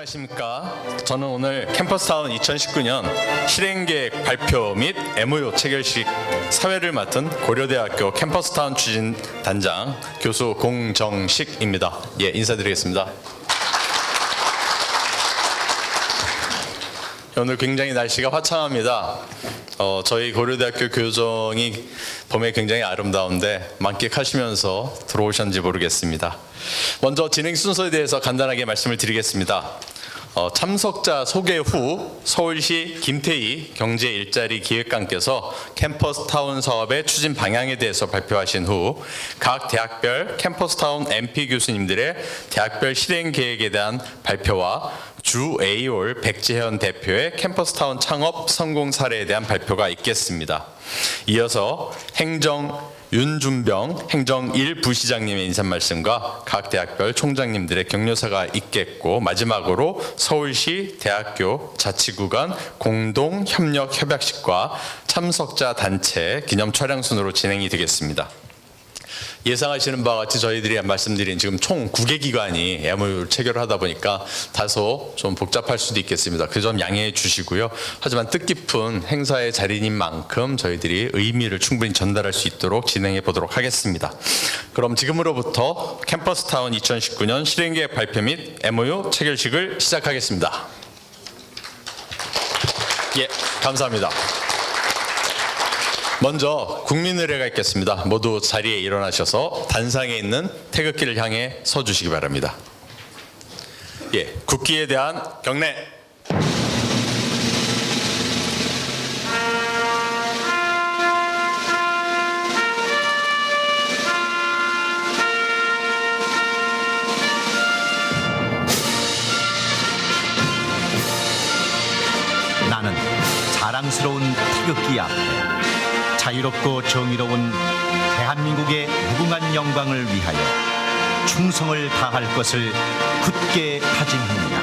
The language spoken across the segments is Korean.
안녕하십니까. 저는 오늘 캠퍼스타운 2019년 실행계획 발표 및 MOU 체결식 사회를 맡은 고려대학교 캠퍼스타운 추진단장 교수 공정식입니다. 예, 인사드리겠습니다. 오늘 굉장히 날씨가 화창합니다. 저희 고려대학교 교정이 봄에 굉장히 아름다운데 만끽하시면서 들어오셨는지 모르겠습니다. 먼저 진행 순서에 대해서 간단하게 말씀을 드리겠습니다. 참석자 소개 후 서울시 김태희 경제 일자리 기획관께서 캠퍼스타운 사업의 추진 방향에 대해서 발표하신 후 각 대학별 캠퍼스타운 MP 교수님들의 대학별 실행 계획에 대한 발표와 주 A올 백재현 대표의 캠퍼스타운 창업 성공 사례에 대한 발표가 있겠습니다. 이어서 행정 윤준병 행정 1부시장님의 인사 말씀과 각 대학별 총장님들의 격려사가 있겠고, 마지막으로 서울시 대학교 자치구간 공동 협력 협약식과 참석자 단체 기념 촬영 순으로 진행이 되겠습니다. 예상하시는 바와 같이 저희들이 말씀드린 지금 총 9개 기관이 MOU를 체결을 하다 보니까 다소 좀 복잡할 수도 있겠습니다. 그 점 양해해 주시고요. 하지만 뜻깊은 행사의 자리인 만큼 저희들이 의미를 충분히 전달할 수 있도록 진행해 보도록 하겠습니다. 그럼 지금으로부터 캠퍼스타운 2019년 실행계획 발표 및 MOU 체결식을 시작하겠습니다. 예, 감사합니다. 먼저 국민의례가 있겠습니다. 모두 자리에 일어나셔서 단상에 있는 태극기를 향해 서주시기 바랍니다. 예, 국기에 대한 경례. 나는 자랑스러운 태극기 앞에 자유롭고 정의로운 대한민국의 무궁한 영광을 위하여 충성을 다할 것을 굳게 다짐합니다.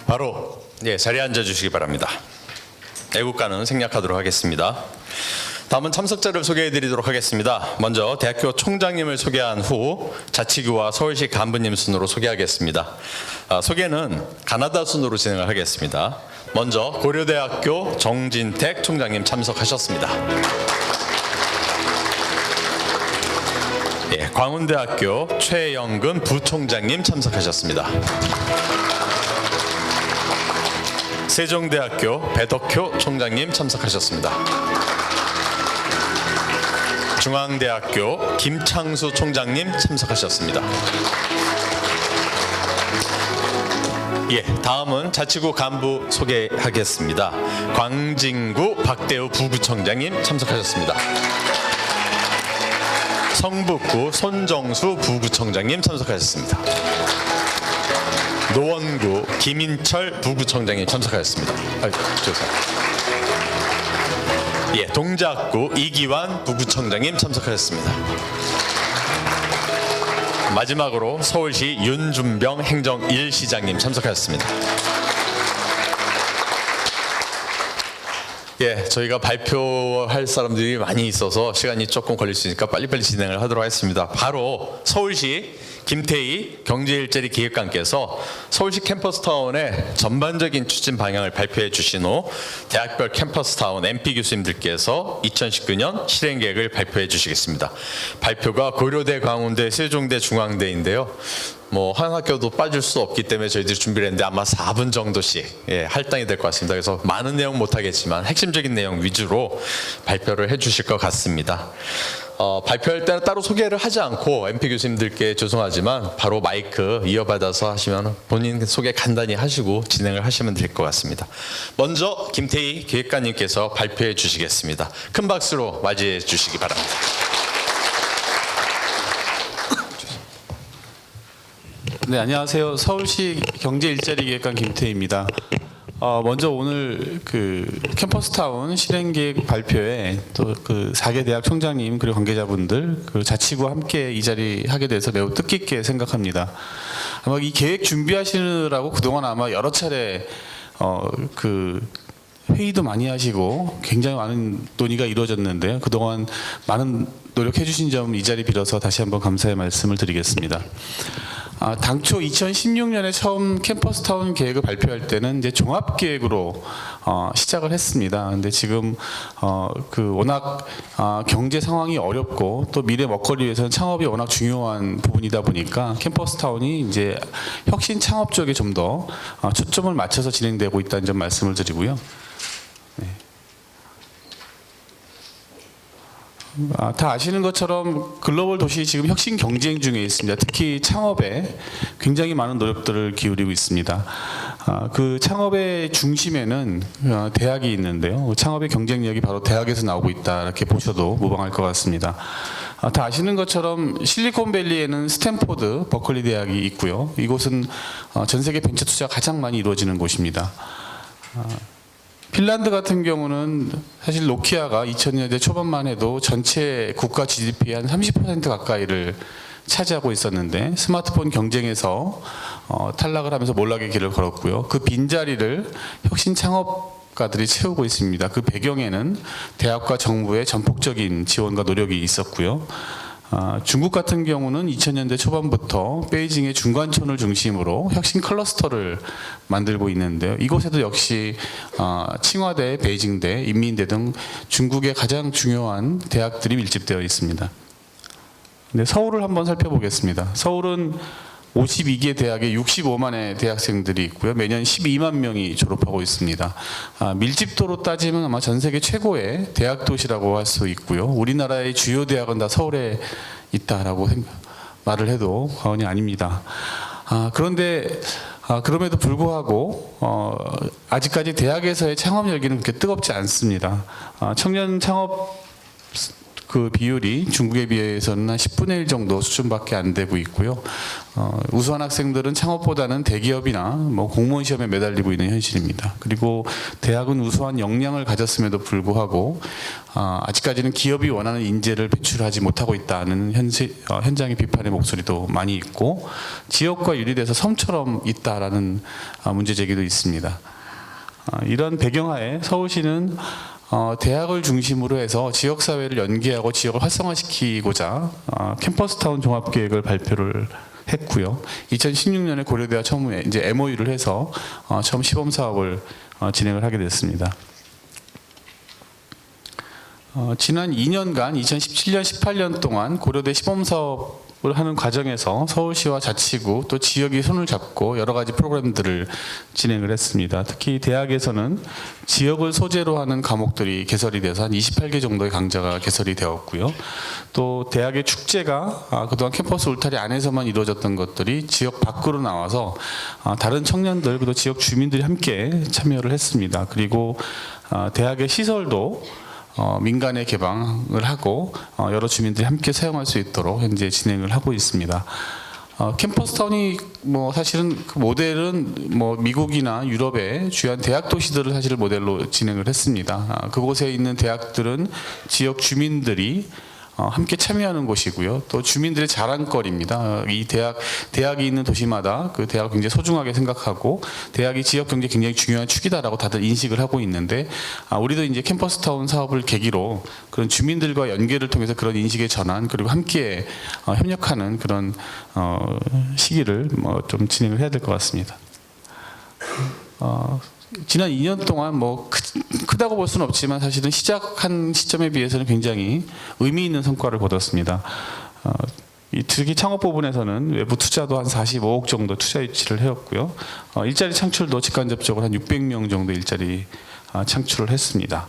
바로 자리에 앉아주시기 바랍니다. 애국가는 생략하도록 하겠습니다. 다음은 참석자를 소개해드리도록 하겠습니다. 먼저 대학교 총장님을 소개한 후 자치구와 서울시 간부님 순으로 소개하겠습니다. 소개는 가나다 순으로 진행을 하겠습니다. 먼저 고려대학교 정진택 총장님 참석하셨습니다. 예, 광운대학교 최영근 부총장님 참석하셨습니다. 세종대학교 배덕효 총장님 참석하셨습니다. 중앙대학교 김창수 총장님 참석하셨습니다. 예, 다음은 자치구 간부 소개하겠습니다. 광진구 박대우 부구청장님 참석하셨습니다. 성북구 손정수 부구청장님 참석하셨습니다. 노원구 김인철 부구청장님 참석하셨습니다. 죄송합니다. 예, 동작구 이기환 부구청장님 참석하셨습니다. 마지막으로 서울시 윤준병 행정 1시장님 참석하셨습니다. 예, 저희가 발표할 사람들이 많이 있어서 시간이 조금 걸릴 수 있으니까 빨리빨리 진행을 하도록 하겠습니다. 바로 서울시 김태희 경제일자리 기획관께서 서울시 캠퍼스타운의 전반적인 추진 방향을 발표해 주신 후 대학별 캠퍼스타운 MP 교수님들께서 2019년 실행계획을 발표해 주시겠습니다. 발표가 고려대, 광운대, 세종대, 중앙대인데요. 한 학교도 빠질 수 없기 때문에 저희들이 준비를 했는데 아마 4분 정도씩 할당이 될 것 같습니다. 그래서 많은 내용 못하겠지만 핵심적인 내용 위주로 발표를 해주실 것 같습니다. 발표할 때는 따로 소개를 하지 않고 MP 교수님들께 죄송하지만 바로 마이크 이어받아서 하시면 본인 소개 간단히 하시고 진행을 하시면 될 것 같습니다. 먼저 김태희 기획관님께서 발표해 주시겠습니다. 큰 박수로 맞이해 주시기 바랍니다. 네, 안녕하세요. 서울시 경제일자리기획관 김태희입니다. 먼저 오늘 그 캠퍼스타운 실행계획 발표에 또 그 4개 대학 총장님 그리고 관계자분들 그 자치구와 함께 이 자리 하게 돼서 매우 뜻깊게 생각합니다. 아마 이 계획 준비하시느라고 그동안 아마 여러 차례 그 회의도 많이 하시고 굉장히 많은 논의가 이루어졌는데요. 그동안 많은 노력해 주신 점 이 자리 빌어서 다시 한번 감사의 말씀을 드리겠습니다. 당초 2016년에 처음 캠퍼스타운 계획을 발표할 때는 이제 종합 계획으로 시작을 했습니다. 근데 지금 그 워낙 경제 상황이 어렵고 또 미래 먹거리 위해서는 창업이 워낙 중요한 부분이다 보니까 캠퍼스타운이 이제 혁신 창업 쪽에 좀 더 초점을 맞춰서 진행되고 있다는 점 말씀을 드리고요. 다 아시는 것처럼 글로벌 도시 지금 혁신 경쟁 중에 있습니다. 특히 창업에 굉장히 많은 노력들을 기울이고 있습니다. 그 창업의 중심에는 대학이 있는데요. 창업의 경쟁력이 바로 대학에서 나오고 있다 이렇게 보셔도 무방할 것 같습니다. 다 아시는 것처럼 실리콘밸리에는 스탠포드, 버클리 대학이 있고요. 이곳은 전 세계 벤처 투자가 가장 많이 이루어지는 곳입니다. 핀란드 같은 경우는 사실 노키아가 2000년대 초반만 해도 전체 국가 GDP의 한 30% 가까이를 차지하고 있었는데 스마트폰 경쟁에서 탈락을 하면서 몰락의 길을 걸었고요. 그 빈자리를 혁신 창업가들이 채우고 있습니다. 그 배경에는 대학과 정부의 전폭적인 지원과 노력이 있었고요. 중국 같은 경우는 2000년대 초반부터 베이징의 중관촌을 중심으로 혁신 클러스터를 만들고 있는데요. 이곳에도 역시 칭화대, 베이징대, 인민대 등 중국의 가장 중요한 대학들이 밀집되어 있습니다. 네, 서울을 한번 살펴보겠습니다. 서울은 52개 대학에 65만의 대학생들이 있고요. 매년 12만 명이 졸업하고 있습니다. 밀집도로 따지면 아마 전 세계 최고의 대학 도시라고 할 수 있고요. 우리나라의 주요 대학은 다 서울에 있다라고 말을 해도 과언이 아닙니다. 그런데 그럼에도 불구하고 아직까지 대학에서의 창업 열기는 그렇게 뜨겁지 않습니다. 청년 창업 그 비율이 중국에 비해서는 한 10분의 1 정도 수준밖에 안 되고 있고요. 우수한 학생들은 창업보다는 대기업이나 뭐 공무원 시험에 매달리고 있는 현실입니다. 그리고 대학은 우수한 역량을 가졌음에도 불구하고 아직까지는 기업이 원하는 인재를 배출하지 못하고 있다는 현장의 비판의 목소리도 많이 있고 지역과 유리돼서 섬처럼 있다라는 문제 제기도 있습니다. 이런 배경하에 서울시는 대학을 중심으로 해서 지역사회를 연계하고 지역을 활성화시키고자 캠퍼스타운 종합계획을 발표를 했고요. 2016년에 고려대와 처음 이제 MOU를 해서 처음 시범 사업을 진행을 하게 됐습니다. 지난 2년간 2017년, 18년 동안 고려대 시범 사업을 하는 과정에서 서울시와 자치구 또 지역이 손을 잡고 여러 가지 프로그램들을 진행을 했습니다. 특히 대학에서는 지역을 소재로 하는 과목들이 개설이 돼서 한 28개 정도의 강좌가 개설이 되었고요. 또 대학의 축제가 그동안 캠퍼스 울타리 안에서만 이루어졌던 것들이 지역 밖으로 나와서 다른 청년들 그리고 지역 주민들이 함께 참여를 했습니다. 그리고 대학의 시설도 민간에 개방을 하고 여러 주민들이 함께 사용할 수 있도록 현재 진행을 하고 있습니다. 캠퍼스타운이 뭐 사실은 그 모델은 뭐 미국이나 유럽의 주요한 대학 도시들을 사실 모델로 진행을 했습니다. 그곳에 있는 대학들은 지역 주민들이 함께 참여하는 곳이고요. 또 주민들의 자랑거리입니다. 이 대학이 있는 도시마다 그 대학을 굉장히 소중하게 생각하고 대학이 지역 경제에 굉장히 중요한 축이다라고 다들 인식을 하고 있는데 우리도 이제 캠퍼스타운 사업을 계기로 그런 주민들과 연계를 통해서 그런 인식의 전환 그리고 함께 협력하는 그런 시기를 좀 진행을 해야 될 것 같습니다. 지난 2년 동안 뭐 크다고 볼 수는 없지만 사실은 시작한 시점에 비해서는 굉장히 의미 있는 성과를 거뒀습니다. 특히 창업 부분에서는 외부 투자도 한 45억 정도 투자 유치를 해왔고요. 일자리 창출도 직간접적으로 한 600명 정도 일자리 창출을 했습니다.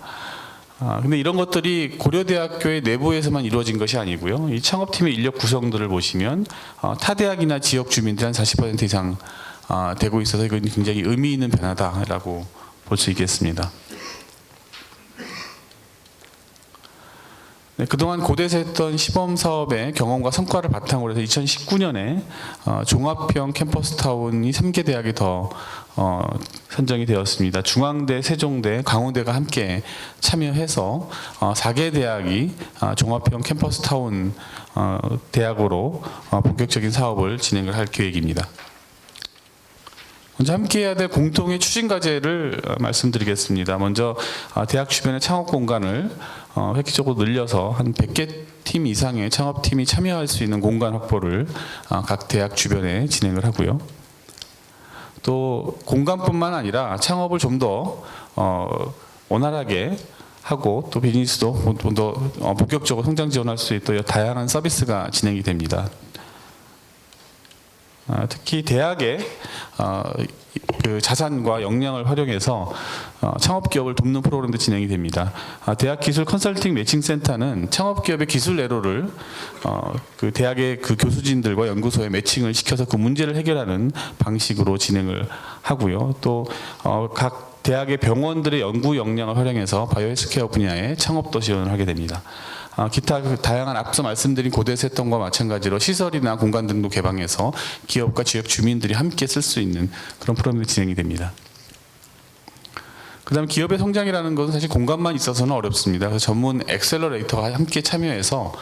근데 이런 것들이 고려대학교의 내부에서만 이루어진 것이 아니고요. 이 창업팀의 인력 구성들을 보시면 타 대학이나 지역 주민들 한 40% 이상 되고 있어서 이건 굉장히 의미 있는 변화다라고 볼 수 있겠습니다. 네, 그동안 고대에서 했던 시범 사업의 경험과 성과를 바탕으로 해서 2019년에 종합형 캠퍼스타운이 3개 대학이 더 선정이 되었습니다. 중앙대, 세종대, 강원대가 함께 참여해서 4개 대학이 종합형 캠퍼스타운 대학으로 본격적인 사업을 진행을 할 계획입니다. 먼저 함께해야 될 공통의 추진 과제를 말씀드리겠습니다. 먼저 대학 주변의 창업 공간을 획기적으로 늘려서 한 100개 팀 이상의 창업팀이 참여할 수 있는 공간 확보를 각 대학 주변에 진행을 하고요. 또 공간뿐만 아니라 창업을 좀 더 원활하게 하고 또 비즈니스도 좀 더 본격적으로 성장 지원할 수 있도록 다양한 서비스가 진행이 됩니다. 특히 대학의 그 자산과 역량을 활용해서 창업 기업을 돕는 프로그램도 진행이 됩니다. 대학 기술 컨설팅 매칭 센터는 창업 기업의 기술 애로를 그 대학의 그 교수진들과 연구소에 매칭을 시켜서 그 문제를 해결하는 방식으로 진행을 하고요. 또 각 대학의 병원들의 연구 역량을 활용해서 바이오 헬스케어 분야의 창업도 지원을 하게 됩니다. 기타 다양한 앞서 말씀드린 고대 세통과 마찬가지로 시설이나 공간 등도 개방해서 기업과 지역 주민들이 함께 쓸 수 있는 그런 프로그램이 진행이 됩니다. 그다음 기업의 성장이라는 것은 사실 공간만 있어서는 어렵습니다. 그래서 전문 엑셀러레이터가 함께 참여해서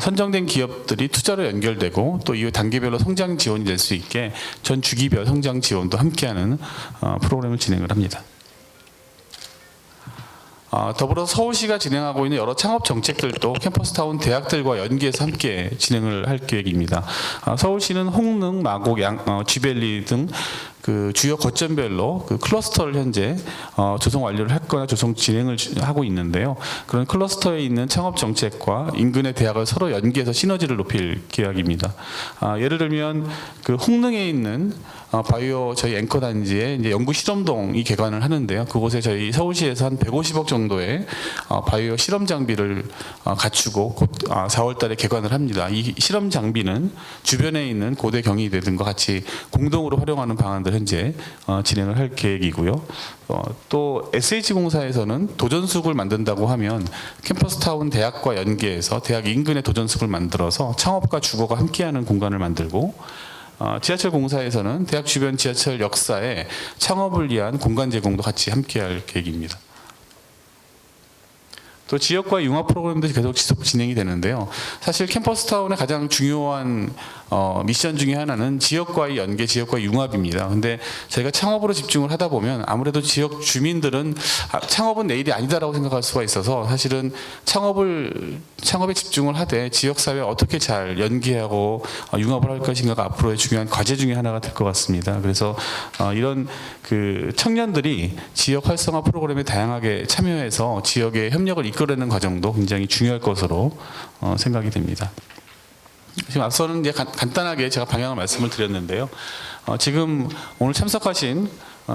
선정된 기업들이 투자로 연결되고 또 이후 단계별로 성장 지원이 될 수 있게 전 주기별 성장 지원도 함께하는 프로그램을 진행을 합니다. 더불어 서울시가 진행하고 있는 여러 창업 정책들도 캠퍼스타운 대학들과 연계해서 함께 진행을 할 계획입니다. 서울시는 홍릉, 마곡, 쥐밸리 등 그 주요 거점별로 그 클러스터를 현재 조성 완료를 했거나 조성 진행을 하고 있는데요. 그런 클러스터에 있는 창업 정책과 인근의 대학을 서로 연계해서 시너지를 높일 계획입니다. 예를 들면 그 홍릉에 있는 바이오 저희 앵커 단지에 이제 연구 실험동이 개관을 하는데요. 그곳에 저희 서울시에서 한 150억 정도의 바이오 실험 장비를 갖추고 곧 4월달에 개관을 합니다. 이 실험 장비는 주변에 있는 고대 경희대 등과 같이 공동으로 활용하는 방안들 현재 진행을 할 계획이고요. 또 SH공사에서는 도전숲을 만든다고 하면 캠퍼스타운 대학과 연계해서 대학 인근에 도전숲을 만들어서 창업과 주거가 함께하는 공간을 만들고 지하철 공사에서는 대학 주변 지하철 역사에 창업을 위한 공간 제공도 같이 함께할 계획입니다. 또 지역과 융합 프로그램도 계속 지속 진행이 되는데요. 사실 캠퍼스타운의 가장 중요한 미션 중에 하나는 지역과의 연계, 지역과의 융합입니다. 근데 저희가 창업으로 집중을 하다 보면 아무래도 지역 주민들은 창업은 내일이 아니다라고 생각할 수가 있어서 사실은 창업에 집중을 하되 지역사회에 어떻게 잘 연계하고 융합을 할 것인가가 앞으로의 중요한 과제 중에 하나가 될 것 같습니다. 그래서 이런 그 청년들이 지역 활성화 프로그램에 다양하게 참여해서 지역의 협력을 이끌어내는 과정도 굉장히 중요할 것으로 생각이 됩니다. 지금 앞서는 이제 간단하게 제가 방향을 말씀을 드렸는데요. 지금 오늘 참석하신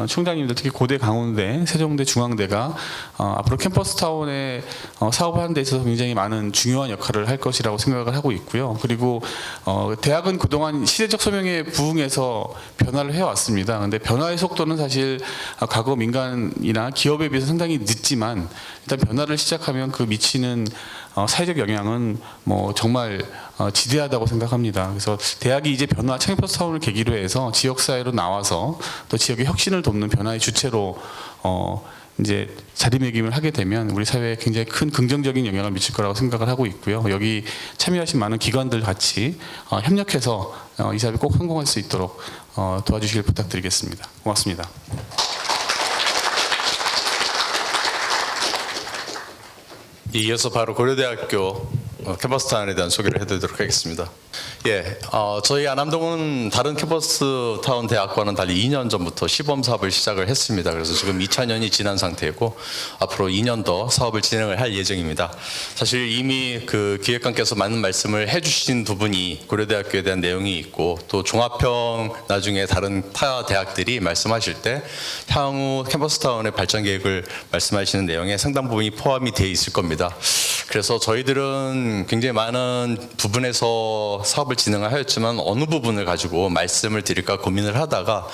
총장님들 특히 고대, 강원대, 세종대, 중앙대가 앞으로 캠퍼스타운에 사업하는 데 있어서 굉장히 많은 중요한 역할을 할 것이라고 생각을 하고 있고요. 그리고 대학은 그동안 시대적 소명에 부응해서 변화를 해왔습니다. 근데 변화의 속도는 사실 과거 민간이나 기업에 비해서 상당히 늦지만 일단 변화를 시작하면 그 미치는 사회적 영향은 뭐 정말 지대하다고 생각합니다. 그래서 대학이 이제 변화 캠퍼스타운을 계기로 해서 지역사회로 나와서 또 지역의 혁신을 돕는 변화의 주체로 이제 자리매김을 하게 되면 우리 사회에 굉장히 큰 긍정적인 영향을 미칠 거라고 생각을 하고 있고요. 여기 참여하신 많은 기관들 같이 협력해서 이 사업이 꼭 성공할 수 있도록 도와주시길 부탁드리겠습니다. 고맙습니다. 이어서 바로 고려대학교 캠퍼스타운에 대한 소개를 해드리도록 하겠습니다. 저희 안암동은 다른 캠퍼스타운 대학과는 달리 2년 전부터 시범 사업을 시작을 했습니다. 그래서 지금 2차년이 지난 상태이고 앞으로 2년 더 사업을 진행을 할 예정입니다. 사실 이미 그 기획관께서 많은 말씀을 해주신 부분이 고려대학교에 대한 내용이 있고 또 종합형 나중에 다른 타 대학들이 말씀하실 때 향후 캠퍼스타운의 발전 계획을 말씀하시는 내용에 상당 부분이 포함이 되어 있을 겁니다. 그래서 저희들은 굉장히 많은 부분에서 사업을 진행을 하였지만 어느 부분을 가지고 말씀을 드릴까 고민을 하다가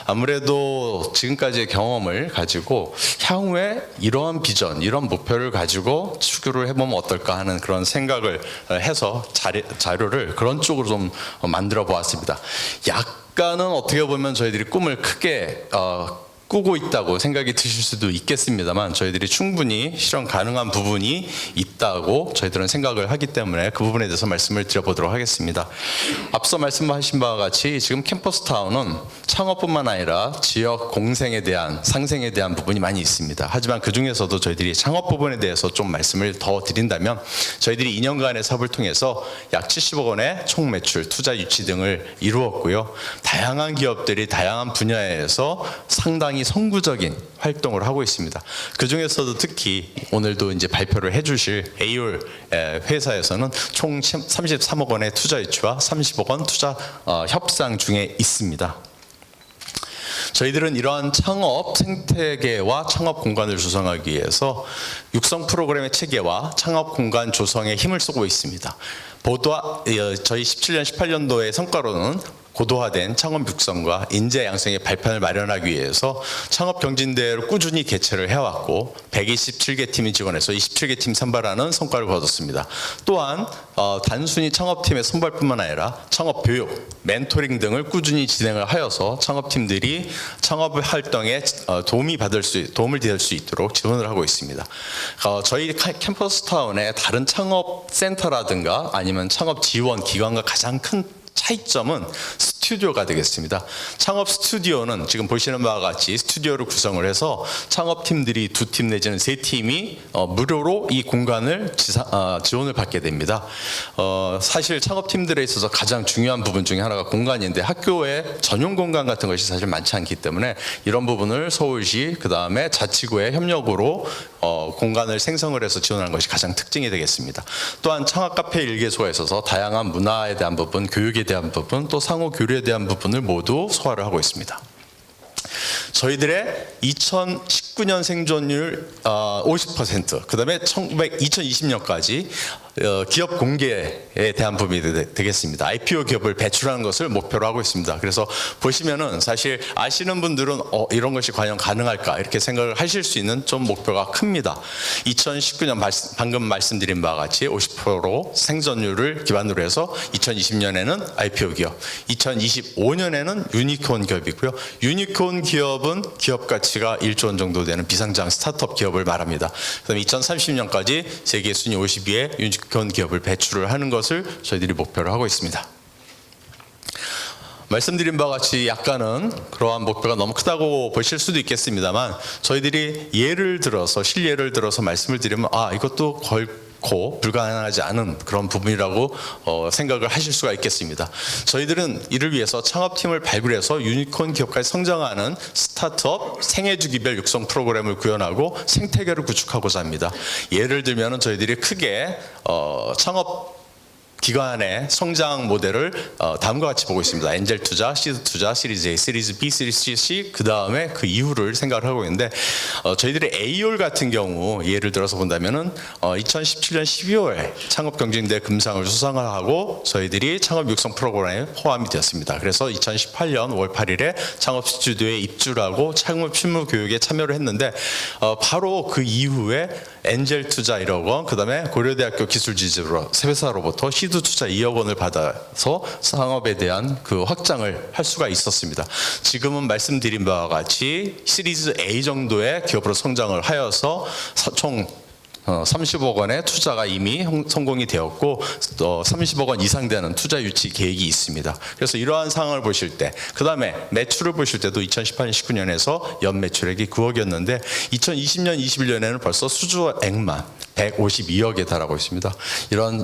아무래도 지금까지의 경험을 가지고 향후에 이러한 비전, 이런 목표를 가지고 추구를 해보면 어떨까 하는 그런 생각을 해서 자료를 그런 쪽으로 좀 만들어 보았습니다. 약간은 어떻게 보면 저희들이 꿈을 크게 꾸고 있다고 생각이 드실 수도 있겠습니다만 저희들이 충분히 실현 가능한 부분이 있다고 저희들은 생각을 하기 때문에 그 부분에 대해서 말씀을 드려보도록 하겠습니다. 앞서 말씀하신 바와 같이 지금 캠퍼스타운은 창업뿐만 아니라 지역 공생에 대한 상생에 대한 부분이 많이 있습니다. 하지만 그 중에서도 저희들이 창업 부분에 대해서 좀 말씀을 더 드린다면 저희들이 2년간의 사업을 통해서 약 70억 원의 총 매출, 투자 유치 등을 이루었고요. 다양한 기업들이 다양한 분야에서 상당히 선구적인 활동을 하고 있습니다. 그 중에서도 특히 오늘도 이제 발표를 해주실 에이올 회사에서는 총 33억 원의 투자 유치와 30억 원 투자 협상 중에 있습니다. 저희들은 이러한 창업 생태계와 창업 공간을 조성하기 위해서 육성 프로그램의 체계와 창업 공간 조성에 힘을 쏘고 있습니다. 저희 17년, 18년도의 성과로는 고도화된 창업 육성과 인재 양성의 발판을 마련하기 위해서 창업 경진대회를 꾸준히 개최를 해왔고 127개 팀이 지원해서 27개 팀 선발하는 성과를 거뒀습니다. 또한 단순히 창업팀의 선발뿐만 아니라 창업 교육, 멘토링 등을 꾸준히 진행을 하여서 창업팀들이 창업 활동에 도움을 받을 수 있도록 지원을 하고 있습니다. 저희 캠퍼스타운의 다른 창업센터라든가 아니면 창업 지원 기관과 가장 큰 차이점은 스튜디오가 되겠습니다. 창업 스튜디오는 지금 보시는 바와 같이 스튜디오를 구성을 해서 창업팀들이 2팀 내지는 3팀이 무료로 이 공간을 지원을 받게 됩니다. 사실 창업팀들에 있어서 가장 중요한 부분 중에 하나가 공간인데 학교에 전용 공간 같은 것이 사실 많지 않기 때문에 이런 부분을 서울시 그다음에 자치구의 협력으로 공간을 생성을 해서 지원하는 것이 가장 특징이 되겠습니다. 또한 창업 카페 일개소가 있어서 다양한 문화에 대한 부분, 교육에 대한 부분, 또 상호 교류에 대한 부분을 모두 소화를 하고 있습니다. 저희들의 2019년 생존율 50%, 그 다음에 2020년까지 기업 공개에 대한 부분이 되겠습니다. IPO 기업을 배출하는 것을 목표로 하고 있습니다. 그래서 보시면은 사실 아시는 분들은 이런 것이 과연 가능할까 이렇게 생각을 하실 수 있는 좀 목표가 큽니다. 2019년 방금 말씀드린 바와 같이 50% 생존율을 기반으로 해서 2020년에는 IPO 기업, 2025년에는 유니콘 기업이고요. 유니콘 기업은 기업 가치가 1조 원 정도 되는 비상장 스타트업 기업을 말합니다. 그다음에 2030년까지 세계 순위 50위의 유니콘 기업을 배출을 하는 것을 저희들이 목표로 하고 있습니다. 말씀드린 바와 같이 약간은 그러한 목표가 너무 크다고 보실 수도 있겠습니다만 저희들이 실예를 들어서 말씀을 드리면 이것도 결코 불가능하지 않은 그런 부분이라고 생각을 하실 수가 있겠습니다. 저희들은 이를 위해서 창업팀을 발굴해서 유니콘 기업까지 성장하는 스타트업 생애주기별 육성 프로그램을 구현하고 생태계를 구축하고자 합니다. 예를 들면 저희들이 크게 창업 기관의 성장 모델을 다음과 같이 보고 있습니다. 엔젤 투자, 시드 투자, 시리즈 A, 시리즈 B, 시리즈 C, 그 다음에 그 이후를 생각을 하고 있는데 저희들의 에이올 같은 경우 예를 들어서 본다면은 2017년 12월에 창업 경진대 금상을 수상을 하고 저희들이 창업 육성 프로그램에 포함이 되었습니다. 그래서 2018년 5월 8일에 창업 스튜디오에 입주를 하고 창업 실무 교육에 참여를 했는데 바로 그 이후에 엔젤 투자 1억 원, 그 다음에 고려대학교 기술지주로 회사로부터 시드 투자 2억 원을 받아서 상업에 대한 그 확장을 할 수가 있었습니다. 지금은 말씀드린 바와 같이 시리즈 A 정도의 기업으로 성장을 하여서 총 30억 원의 투자가 이미 성공이 되었고 30억 원 이상 되는 투자 유치 계획이 있습니다. 그래서 이러한 상황을 보실 때 그 다음에 매출을 보실 때도 2018년 19년에서 연 매출액이 9억이었는데 2020년 21년에는 벌써 수주액만 152억에 달하고 있습니다. 이런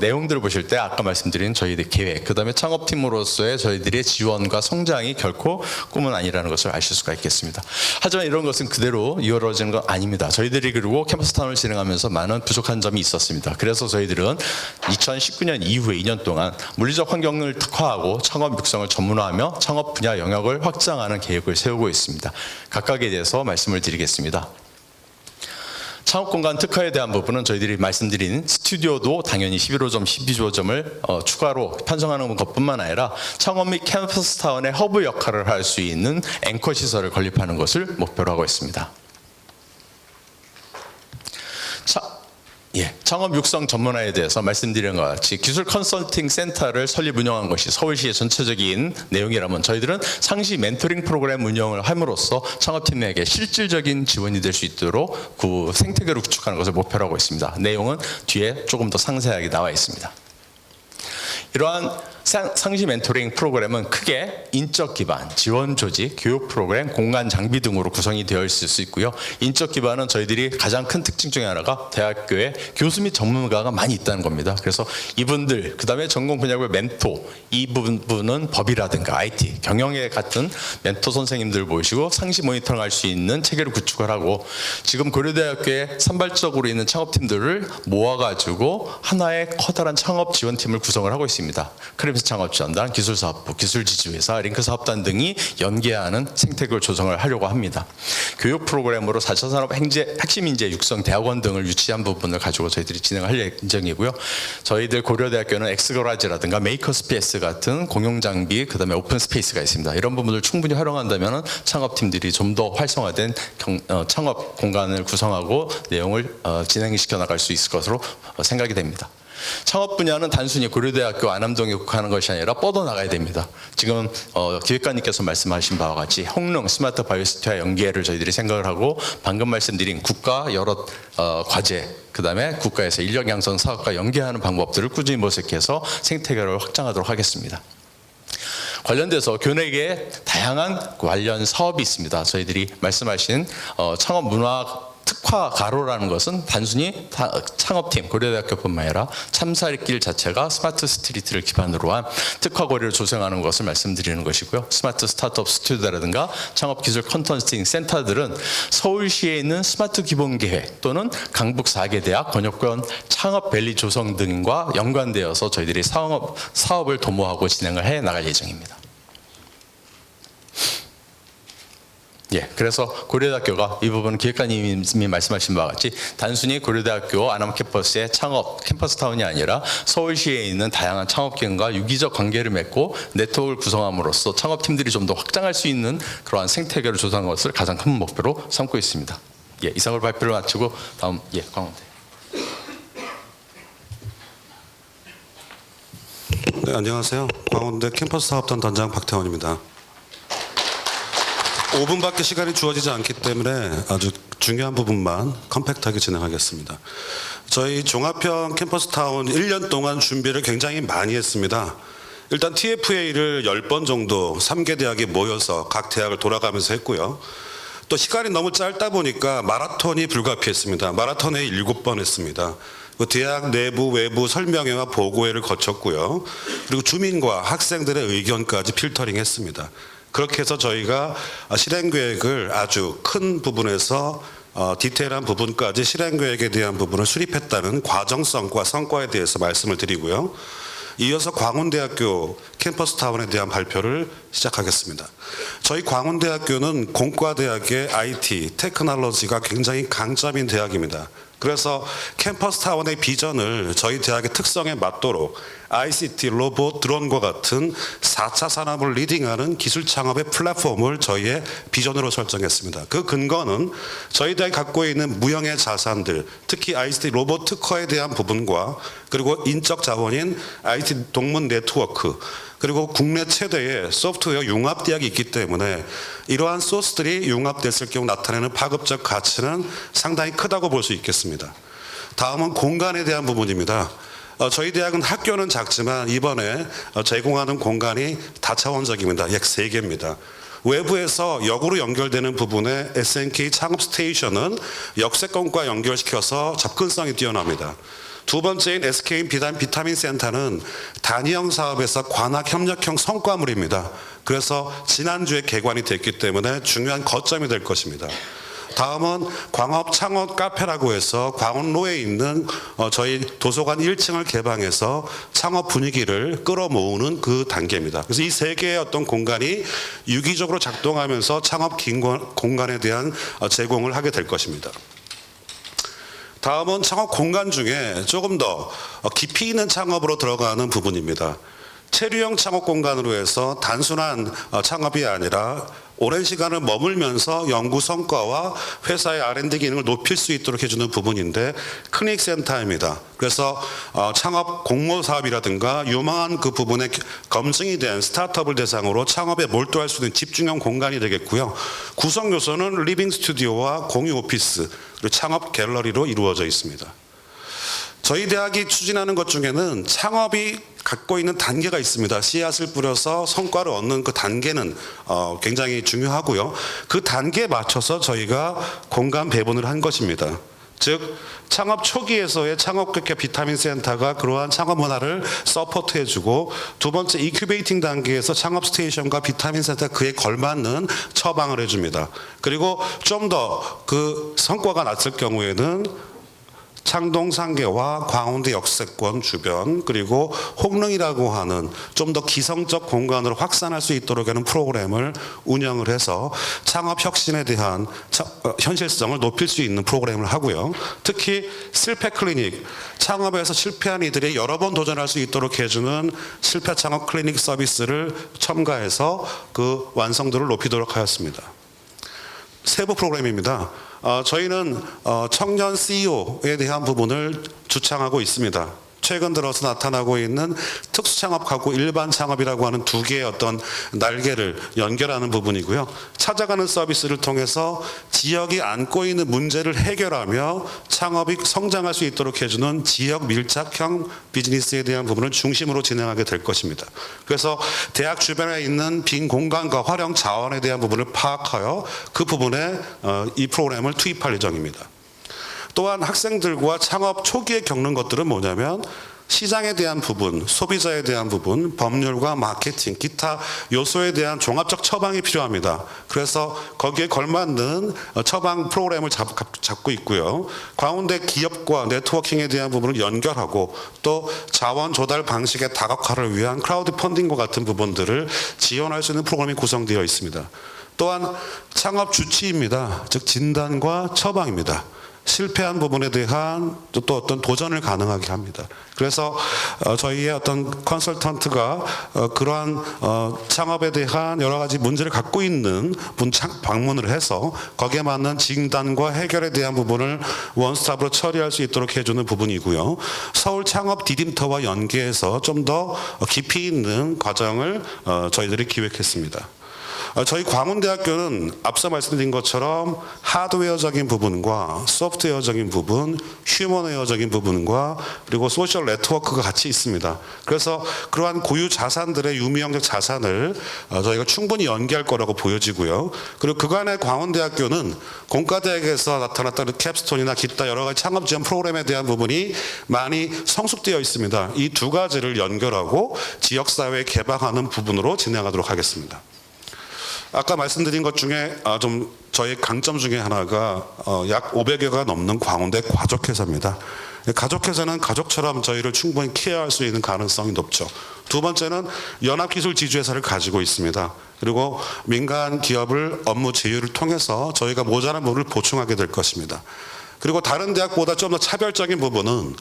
내용들을 보실 때 아까 말씀드린 저희들 계획, 그 다음에 창업팀으로서의 저희들의 지원과 성장이 결코 꿈은 아니라는 것을 아실 수가 있겠습니다. 하지만 이런 것은 그대로 이루어지는 건 아닙니다. 저희들이 그리고 캠퍼스타운을 진행하면서 많은 부족한 점이 있었습니다. 그래서 저희들은 2019년 이후에 2년 동안 물리적 환경을 특화하고 창업 육성을 전문화하며 창업 분야 영역을 확장하는 계획을 세우고 있습니다. 각각에 대해서 말씀을 드리겠습니다. 창업공간 특화에 대한 부분은 저희들이 말씀드린 스튜디오도 당연히 11호점, 12호점을 추가로 편성하는 것뿐만 아니라 창업 및 캠퍼스타운의 허브 역할을 할 수 있는 앵커 시설을 건립하는 것을 목표로 하고 있습니다. 예, 창업 육성 전문화에 대해서 말씀드린 것 같이 기술 컨설팅 센터를 설립 운영한 것이 서울시의 전체적인 내용이라면 저희들은 상시 멘토링 프로그램 운영을 함으로써 창업팀에게 실질적인 지원이 될 수 있도록 그 생태계를 구축하는 것을 목표로 하고 있습니다. 내용은 뒤에 조금 더 상세하게 나와 있습니다. 이러한 상시 멘토링 프로그램은 크게 인적 기반, 지원 조직, 교육 프로그램, 공간 장비 등으로 구성이 되어 있을 수 있고요. 인적 기반은 저희들이 가장 큰 특징 중에 하나가 대학교에 교수 및 전문가가 많이 있다는 겁니다. 그래서 이분들, 그 다음에 전공 분야별 멘토, 이 부분은 법이라든가 IT, 경영에 같은 멘토 선생님들 모시고 상시 모니터링 할 수 있는 체계를 구축을 하고 지금 고려대학교에 산발적으로 있는 창업팀들을 모아가지고 하나의 커다란 창업 지원팀을 구성을 하고 있습니다. 크림스 창업지원단, 기술사업부, 기술지주회사, 링크사업단 등이 연계하는 생태계를 조성을 하려고 합니다. 교육 프로그램으로 4차 산업 핵심 인재 육성 대학원 등을 유치한 부분을 가지고 저희들이 진행할 예정이고요. 저희들 고려대학교는 엑스거라지라든가 메이커스페이스 같은 공용 장비, 그다음에 오픈 스페이스가 있습니다. 이런 부분을 충분히 활용한다면 창업팀들이 좀 더 활성화된 창업 공간을 구성하고 내용을 진행시켜 나갈 수 있을 것으로 생각이 됩니다. 창업 분야는 단순히 고려대학교 안암동에 국한하는 것이 아니라 뻗어나가야 됩니다. 지금 기획관님께서 말씀하신 바와 같이 홍릉 스마트 바이오시티와 연계를 저희들이 생각을 하고 방금 말씀드린 국가 여러 과제, 그다음에 국가에서 인력 양성 사업과 연계하는 방법들을 꾸준히 모색해서 생태계를 확장하도록 하겠습니다. 관련돼서 교내에 다양한 관련 사업이 있습니다. 저희들이 말씀하신 창업 문화 특화 가로라는 것은 단순히 창업팀, 고려대학교뿐만 아니라 참살길 자체가 스마트 스트리트를 기반으로 한 특화 거리를 조성하는 것을 말씀드리는 것이고요. 스마트 스타트업 스튜디오라든가 창업기술 컨설팅 센터들은 서울시에 있는 스마트 기본계획 또는 강북 4개 대학, 권역권 창업밸리 조성 등과 연관되어서 저희들이 사업을 도모하고 진행을 해 나갈 예정입니다. 예, 그래서 고려대학교가 이 부분은 기획관님이 말씀하신 바와 같이 단순히 고려대학교 안암 캠퍼스의 창업 캠퍼스타운이 아니라 서울시에 있는 다양한 창업기관과 유기적 관계를 맺고 네트워크를 구성함으로써 창업팀들이 좀 더 확장할 수 있는 그러한 생태계를 조성하는 것을 가장 큰 목표로 삼고 있습니다. 예, 이상으로 발표를 마치고 다음 광원대. 네, 안녕하세요. 광원대 캠퍼스 사업단 단장 박태원입니다. 5분밖에 시간이 주어지지 않기 때문에 아주 중요한 부분만 컴팩트하게 진행하겠습니다. 저희 종합형 캠퍼스타운 1년 동안 준비를 굉장히 많이 했습니다. 일단 TFA를 10번 정도 3개 대학에 모여서 각 대학을 돌아가면서 했고요. 또 시간이 너무 짧다 보니까 마라톤이 불가피했습니다. 마라톤에 7번 했습니다. 대학 내부 외부 설명회와 보고회를 거쳤고요. 그리고 주민과 학생들의 의견까지 필터링했습니다. 그렇게 해서 저희가 실행계획을 아주 큰 부분에서 디테일한 부분까지 실행계획에 대한 부분을 수립했다는 과정성과 성과에 대해서 말씀을 드리고요. 이어서 광운대학교 캠퍼스타운에 대한 발표를 시작하겠습니다. 저희 광운대학교는 공과대학의 IT, 테크놀로지가 굉장히 강점인 대학입니다. 그래서 캠퍼스타운의 비전을 저희 대학의 특성에 맞도록 ICT, 로봇, 드론과 같은 4차 산업을 리딩하는 기술 창업의 플랫폼을 저희의 비전으로 설정했습니다. 그 근거는 저희 대학이 갖고 있는 무형의 자산들, 특히 ICT, 로봇 특허에 대한 부분과 그리고 인적 자원인 IT 동문 네트워크, 그리고 국내 최대의 소프트웨어 융합대학이 있기 때문에 이러한 소스들이 융합됐을 경우 나타내는 파급적 가치는 상당히 크다고 볼 수 있겠습니다. 다음은 공간에 대한 부분입니다. 저희 대학은 학교는 작지만 이번에 제공하는 공간이 다차원적입니다. 약 3개입니다. 외부에서 역으로 연결되는 부분에 SNK 창업 스테이션은 역세권과 연결시켜서 접근성이 뛰어납니다. 두 번째인 SK 비타민 센터는 단위형 사업에서 관학 협력형 성과물입니다. 그래서 지난주에 개관이 됐기 때문에 중요한 거점이 될 것입니다. 다음은 광업 창업 카페라고 해서 광원로에 있는 저희 도서관 1층을 개방해서 창업 분위기를 끌어모으는 그 단계입니다. 그래서 이 3개의 어떤 공간이 유기적으로 작동하면서 창업 공간에 대한 제공을 하게 될 것입니다. 다음은 창업 공간 중에 조금 더 깊이 있는 창업으로 들어가는 부분입니다. 체류형 창업 공간으로 해서 단순한 창업이 아니라 오랜 시간을 머물면서 연구 성과와 회사의 R&D 기능을 높일 수 있도록 해주는 부분인데 클리닉 센터입니다. 그래서 창업 공모 사업이라든가 유망한 그 부분에 검증이 된 스타트업을 대상으로 창업에 몰두할 수 있는 집중형 공간이 되겠고요. 구성 요소는 리빙 스튜디오와 공유 오피스 그리고 창업 갤러리로 이루어져 있습니다. 저희 대학이 추진하는 것 중에는 창업이 갖고 있는 단계가 있습니다. 씨앗을 뿌려서 성과를 얻는 그 단계는 굉장히 중요하고요. 그 단계에 맞춰서 저희가 공간 배분을 한 것입니다. 즉 창업 초기에서의 창업교육 비타민 센터가 그러한 창업 문화를 서포트해주고 두 번째 인큐베이팅 단계에서 창업 스테이션과 비타민 센터 그에 걸맞는 처방을 해줍니다. 그리고 좀 더 그 성과가 났을 경우에는 창동 상계와 광운대 역세권 주변 그리고 홍릉이라고 하는 좀 더 기성적 공간으로 확산할 수 있도록 하는 프로그램을 운영을 해서 창업 혁신에 대한 현실성을 높일 수 있는 프로그램을 하고요. 특히 실패 클리닉, 창업에서 실패한 이들이 여러 번 도전할 수 있도록 해주는 실패 창업 클리닉 서비스를 첨가해서 그 완성도를 높이도록 하였습니다. 세부 프로그램입니다. 저희는 청년 CEO에 대한 부분을 주창하고 있습니다. 최근 들어서 나타나고 있는 특수창업하고 일반 창업이라고 하는 두 개의 어떤 날개를 연결하는 부분이고요. 찾아가는 서비스를 통해서 지역이 안고 있는 문제를 해결하며 창업이 성장할 수 있도록 해주는 지역 밀착형 비즈니스에 대한 부분을 중심으로 진행하게 될 것입니다. 그래서 대학 주변에 있는 빈 공간과 활용 자원에 대한 부분을 파악하여 그 부분에 이 프로그램을 투입할 예정입니다. 또한 학생들과 창업 초기에 겪는 것들은 뭐냐면 시장에 대한 부분, 소비자에 대한 부분, 법률과 마케팅, 기타 요소에 대한 종합적 처방이 필요합니다. 그래서 거기에 걸맞는 처방 프로그램을 잡고 있고요. 광운대 기업과 네트워킹에 대한 부분을 연결하고 또 자원 조달 방식의 다각화를 위한 크라우드 펀딩과 같은 부분들을 지원할 수 있는 프로그램이 구성되어 있습니다. 또한 창업 주치입니다. 즉 진단과 처방입니다. 실패한 부분에 대한 또 어떤 도전을 가능하게 합니다. 그래서 저희의 어떤 컨설턴트가 그러한 창업에 대한 여러 가지 문제를 갖고 있는 분 방문을 해서 거기에 맞는 진단과 해결에 대한 부분을 원스톱으로 처리할 수 있도록 해주는 부분이고요. 서울 창업 디딤터와 연계해서 좀 더 깊이 있는 과정을 저희들이 기획했습니다. 저희 광운대학교는 앞서 말씀드린 것처럼 하드웨어적인 부분과 소프트웨어적인 부분, 휴머웨어적인 부분과 그리고 소셜 네트워크가 같이 있습니다. 그래서 그러한 고유 자산들의 유미형적 자산을 저희가 충분히 연계할 거라고 보여지고요. 그리고 그간의 광운대학교는 공과대학에서 나타났던 캡스톤이나 기타 여러 가지 창업 지원 프로그램에 대한 부분이 많이 성숙되어 있습니다. 이 두 가지를 연결하고 지역사회에 개방하는 부분으로 진행하도록 하겠습니다. 아까 말씀드린 것 중에 좀 저희 강점 중에 하나가 약 500여가 넘는 광운대 가족회사입니다. 가족회사는 가족처럼 저희를 충분히 케어할 수 있는 가능성이 높죠. 두 번째는 연합기술 지주회사를 가지고 있습니다. 그리고 민간 기업을 업무 제휴를 통해서 저희가 모자란 부분을 보충하게 될 것입니다. 그리고 다른 대학보다 좀 더 차별적인 부분은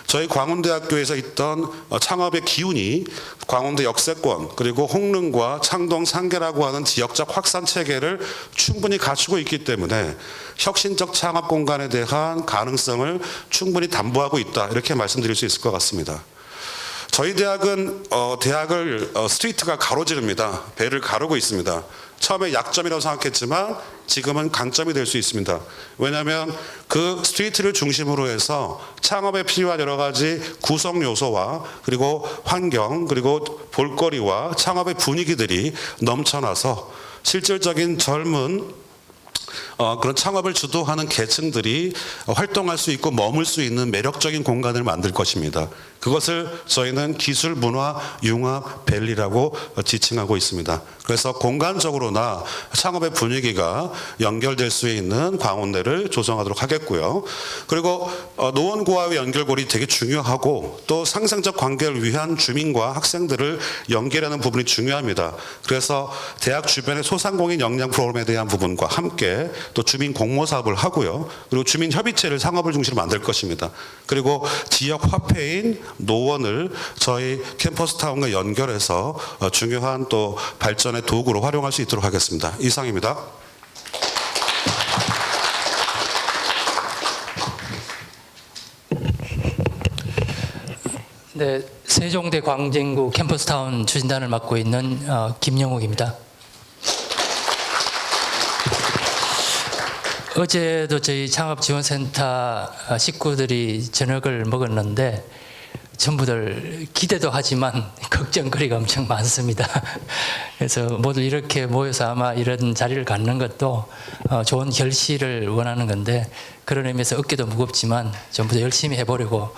저희 광운대학교에서 있던 창업의 기운이 광운대 역세권 그리고 홍릉과 창동 상계라고 하는 지역적 확산 체계를 충분히 갖추고 있기 때문에 혁신적 창업 공간에 대한 가능성을 충분히 담보하고 있다 이렇게 말씀드릴 수 있을 것 같습니다. 저희 대학은 대학을 스트리트가 가로지릅니다. 배를 가르고 있습니다. 처음에 약점이라고 생각했지만 지금은 강점이 될 수 있습니다. 왜냐하면 그 스트리트를 중심으로 해서 창업에 필요한 여러 가지 구성 요소와 그리고 환경 그리고 볼거리와 창업의 분위기들이 넘쳐나서 실질적인 젊은 그런 창업을 주도하는 계층들이 활동할 수 있고 머물 수 있는 매력적인 공간을 만들 것입니다. 그것을 저희는 기술 문화 융합 밸리라고 지칭하고 있습니다. 그래서 공간적으로나 창업의 분위기가 연결될 수 있는 광운대를 조성하도록 하겠고요. 그리고 노원구와의 연결고리 되게 중요하고 또 상생적 관계를 위한 주민과 학생들을 연결하는 부분이 중요합니다. 그래서 대학 주변의 소상공인 역량 프로그램에 대한 부분과 함께 동시에 또 주민 공모 사업을 하고요. 그리고 주민 협의체를 상업을 중심으로 만들 것입니다. 그리고 지역 화폐인 노원을 저희 캠퍼스타운과 연결해서 중요한 또 발전의 도구로 활용할 수 있도록 하겠습니다. 이상입니다. 네, 세종대 광진구 캠퍼스타운 추진단을 맡고 있는 김영욱입니다. 어제도 저희 창업지원센터 식구들이 저녁을 먹었는데 전부들 기대도 하지만 걱정거리가 엄청 많습니다. 그래서 모두 이렇게 모여서 아마 이런 자리를 갖는 것도 좋은 결실을 원하는 건데 그런 의미에서 어깨도 무겁지만 전부 다 열심히 해보려고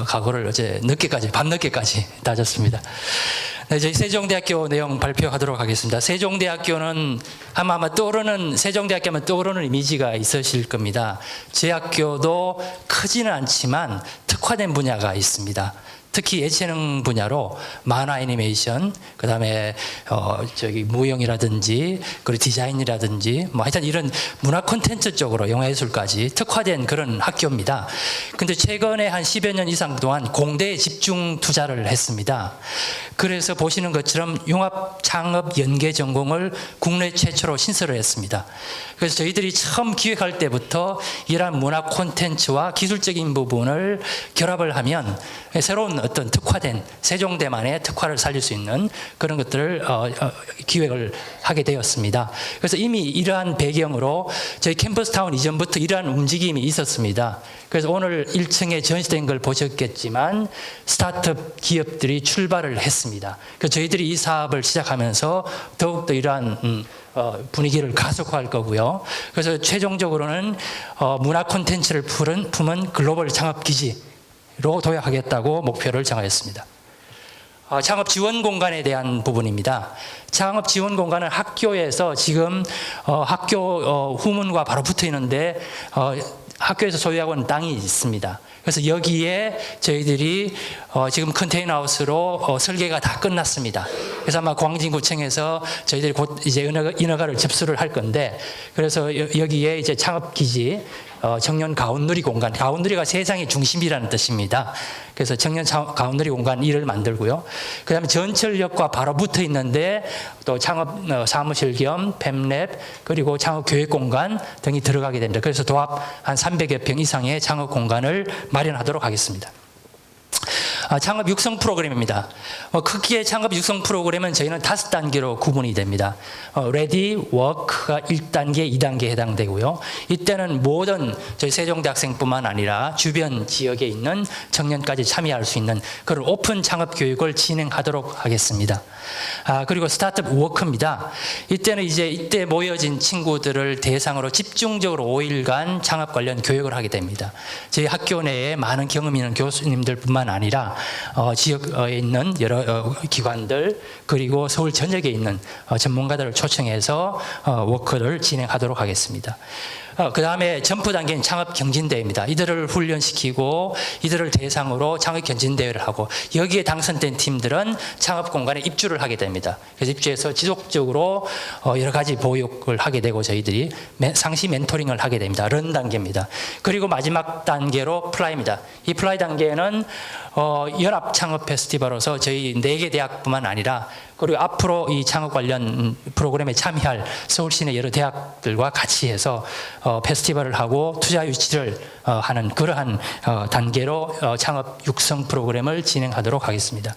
각오를 어제 늦게까지 밤늦게까지 다졌습니다. 네, 저희 세종대학교 내용 발표하도록 하겠습니다. 세종대학교는 아마 떠오르는 세종대학교 하면 떠오르는 이미지가 있으실 겁니다. 제 학교도 크지는 않지만 특화된 분야가 있습니다. 특히 예체능 분야로 만화 애니메이션, 그다음에 무용이라든지 그리고 디자인이라든지 뭐 하여튼 이런 문화 콘텐츠 쪽으로 영화예술까지 특화된 그런 학교입니다. 근데 최근에 한 10여 년 이상 동안 공대에 집중 투자를 했습니다. 그래서 보시는 것처럼 융합 창업 연계 전공을 국내 최초로 신설을 했습니다. 그래서 저희들이 처음 기획할 때부터 이러한 문화 콘텐츠와 기술적인 부분을 결합을 하면 새로운 어떤 특화된 세종대만의 특화를 살릴 수 있는 그런 것들을 기획을 하게 되었습니다. 그래서 이미 이러한 배경으로 저희 캠퍼스타운 이전부터 이러한 움직임이 있었습니다. 그래서 오늘 1층에 전시된 걸 보셨겠지만 스타트업 기업들이 출발을 했습니다. 그래서 저희들이 이 사업을 시작하면서 더욱더 이러한 분위기를 가속화할 거고요. 그래서 최종적으로는 문화 콘텐츠를 품은 글로벌 창업 기지로 도약하겠다고 목표를 정하였습니다. 창업 지원 공간에 대한 부분입니다. 창업 지원 공간은 학교에서 지금 학교 후문과 바로 붙어 있는데 학교에서 소유하고 있는 땅이 있습니다. 그래서 여기에 저희들이 지금 컨테이너하우스로 설계가 다 끝났습니다. 그래서 아마 광진구청에서 저희들이 곧 이제 인허가를 접수를 할 건데, 그래서 여기에 이제 창업기지 청년 가운누리 공간, 가운누리가 세상의 중심이라는 뜻입니다. 그래서 청년 가운누리 공간 1을 만들고요. 그 다음에 전철역과 바로 붙어 있는데 또 창업 사무실 겸 팹랩 그리고 창업 교육 공간 등이 들어가게 됩니다. 그래서 도합 한 300여 평 이상의 창업 공간을 마련하도록 하겠습니다. 창업 육성 프로그램입니다. 크기의 창업 육성 프로그램은 저희는 5단계로 구분이 됩니다. 레디, 워크가 1단계, 2단계에 해당되고요. 이때는 모든 저희 세종대학생뿐만 아니라 주변 지역에 있는 청년까지 참여할 수 있는 그런 오픈 창업 교육을 진행하도록 하겠습니다. 그리고 스타트업 워크입니다. 이때는 이때 모여진 친구들을 대상으로 집중적으로 5일간 창업 관련 교육을 하게 됩니다. 저희 학교 내에 많은 경험 있는 교수님들뿐만 아니라 지역에 있는 여러 기관들 그리고 서울 전역에 있는 전문가들을 초청해서 워크를 진행하도록 하겠습니다. 그 다음에 점프 단계는 창업 경진대회입니다. 이들을 훈련시키고 이들을 대상으로 창업 경진대회를 하고 여기에 당선된 팀들은 창업 공간에 입주를 하게 됩니다. 그래서 입주해서 지속적으로 여러 가지 보육을 하게 되고 저희들이 상시 멘토링을 하게 됩니다. 런 단계입니다. 그리고 마지막 단계로 플라이입니다. 이 플라이 단계는 연합 창업 페스티벌로서 저희 4개 대학뿐만 아니라 그리고 앞으로 이 창업 관련 프로그램에 참여할 서울시내 여러 대학들과 같이 해서 페스티벌을 하고 투자 유치를 하는 그러한 단계로 창업 육성 프로그램을 진행하도록 하겠습니다.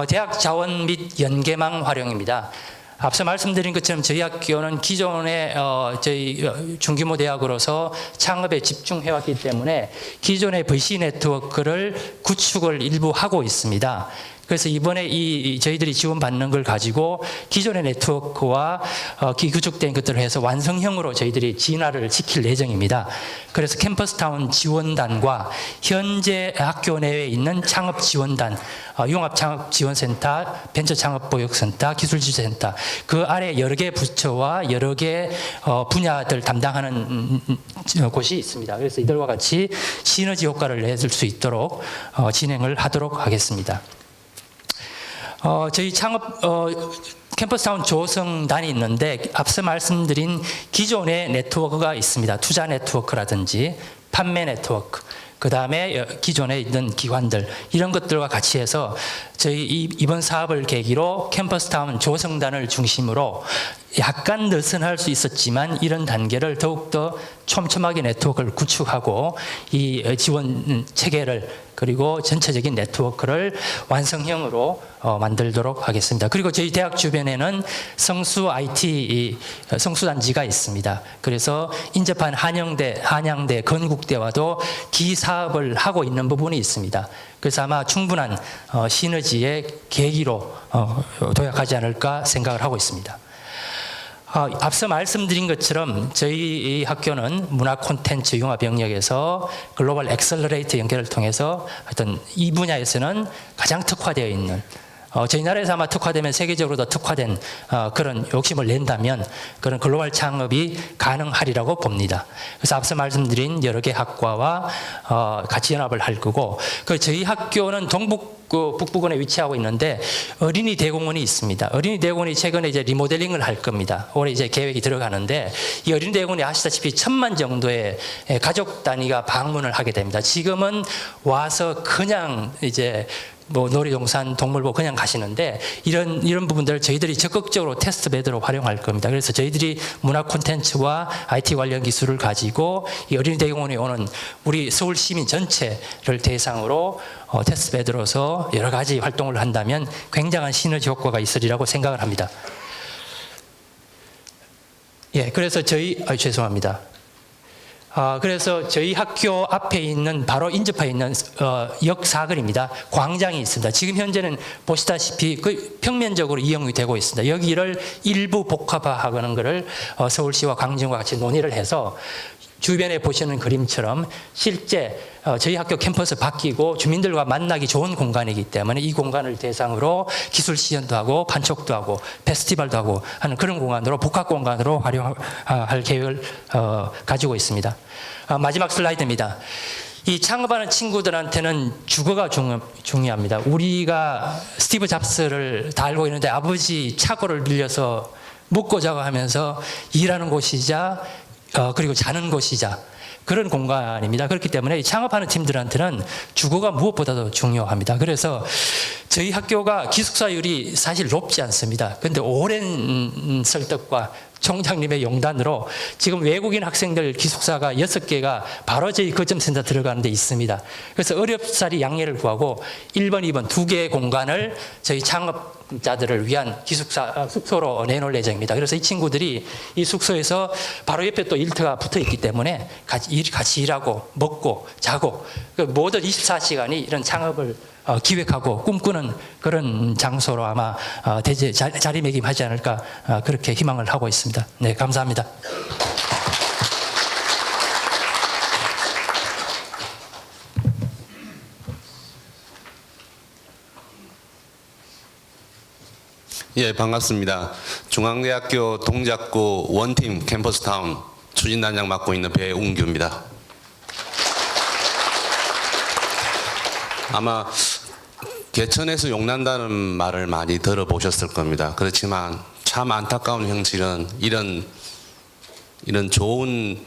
대학 자원 및 연계망 활용입니다. 앞서 말씀드린 것처럼 저희 학교는 기존의 저희 중규모 대학으로서 창업에 집중해왔기 때문에 기존의 VC 네트워크를 구축을 일부 하고 있습니다. 그래서 이번에 저희들이 지원받는 걸 가지고 기존의 네트워크와 구축된 것들을 해서 완성형으로 저희들이 진화를 시킬 예정입니다. 그래서 캠퍼스타운 지원단과 현재 학교 내에 있는 창업 지원단, 융합창업지원센터, 벤처창업보육센터, 기술지원센터 그 아래 여러 개 부처와 여러 개 분야들 담당하는 곳이 있습니다. 그래서 이들과 같이 시너지 효과를 내줄 수 있도록 진행을 하도록 하겠습니다. 저희 캠퍼스타운 조성단이 있는데 앞서 말씀드린 기존의 네트워크가 있습니다. 투자 네트워크라든지 판매 네트워크, 그 다음에 기존에 있는 기관들, 이런 것들과 같이 해서 저희 이번 사업을 계기로 캠퍼스타운 조성단을 중심으로 약간 느슨할 수 있었지만 이런 단계를 더욱더 촘촘하게 네트워크를 구축하고 이 지원 체계를 그리고 전체적인 네트워크를 완성형으로 만들도록 하겠습니다. 그리고 저희 대학 주변에는 성수 IT 성수단지가 있습니다. 그래서 인접한 한양대, 건국대와도 기사업을 하고 있는 부분이 있습니다. 그래서 아마 충분한 시너지의 계기로 도약하지 않을까 생각을 하고 있습니다. 앞서 말씀드린 것처럼 저희 학교는 문화 콘텐츠 융합 영역에서 글로벌 엑셀러레이터 연결을 통해서 하여튼 이 분야에서는 가장 특화되어 있는, 저희 나라에서 아마 특화되면 세계적으로도 특화된 그런 욕심을 낸다면 그런 글로벌 창업이 가능하리라고 봅니다. 그래서 앞서 말씀드린 여러 개 학과와 같이 연합을 할 거고, 저희 학교는 북부근에 위치하고 있는데 어린이 대공원이 있습니다. 어린이 대공원이 최근에 이제 리모델링을 할 겁니다. 올해 이제 계획이 들어가는데 이 어린이 대공원이 아시다시피 1000만 정도의 가족 단위가 방문을 하게 됩니다. 지금은 와서 그냥 이제 뭐 놀이동산, 동물보 그냥 가시는데 이런 부분들을 저희들이 적극적으로 테스트 베드로 활용할 겁니다. 그래서 저희들이 문화 콘텐츠와 IT 관련 기술을 가지고 이 어린이 대공원에 오는 우리 서울 시민 전체를 대상으로 테스트 베드로서 여러 가지 활동을 한다면 굉장한 시너지 효과가 있으리라고 생각을 합니다. 예, 그래서 죄송합니다. 그래서 저희 학교 앞에 있는 바로 인접해 있는 역사거리입니다. 광장이 있습니다. 지금 현재는 보시다시피 그 평면적으로 이용이 되고 있습니다. 여기를 일부 복합화하는 것을 서울시와 광진과 같이 논의를 해서 주변에 보시는 그림처럼 실제 저희 학교 캠퍼스 바뀌고 주민들과 만나기 좋은 공간이기 때문에 이 공간을 대상으로 기술 시연도 하고 판촉도 하고 페스티벌도 하고 하는 그런 공간으로 복합 공간으로 활용할 계획을 가지고 있습니다. 마지막 슬라이드입니다. 이 창업하는 친구들한테는 주거가 중요합니다. 우리가 스티브 잡스를 다 알고 있는데 아버지 차고를 빌려서 묵고 자고 하면서 일하는 곳이자 그리고 자는 곳이자 그런 공간입니다. 그렇기 때문에 창업하는 팀들한테는 주거가 무엇보다도 중요합니다. 그래서 저희 학교가 기숙사율이 사실 높지 않습니다. 그런데 오랜 설득과 총장님의 용단으로 지금 외국인 학생들 기숙사가 6개가 바로 저희 거점센터 들어가는 데 있습니다. 그래서 어렵사리 양해를 구하고 1번, 2번 2개의 공간을 저희 창업자들을 위한 기숙사 숙소로 내놓을 예정입니다. 그래서 이 친구들이 이 숙소에서 바로 옆에 또 일터가 붙어 있기 때문에 같이 일하고 먹고 자고 모든 24시간이 이런 창업을 기획하고 꿈꾸는 그런 장소로 아마 자리매김하지 않을까 그렇게 희망을 하고 있습니다. 네, 감사합니다. 예, 반갑습니다. 중앙대학교 동작구 원팀 캠퍼스타운 추진단장 맡고 있는 배웅규입니다. 아마 개천에서 용난다는 말을 많이 들어보셨을 겁니다. 그렇지만 참 안타까운 현실은 이런 좋은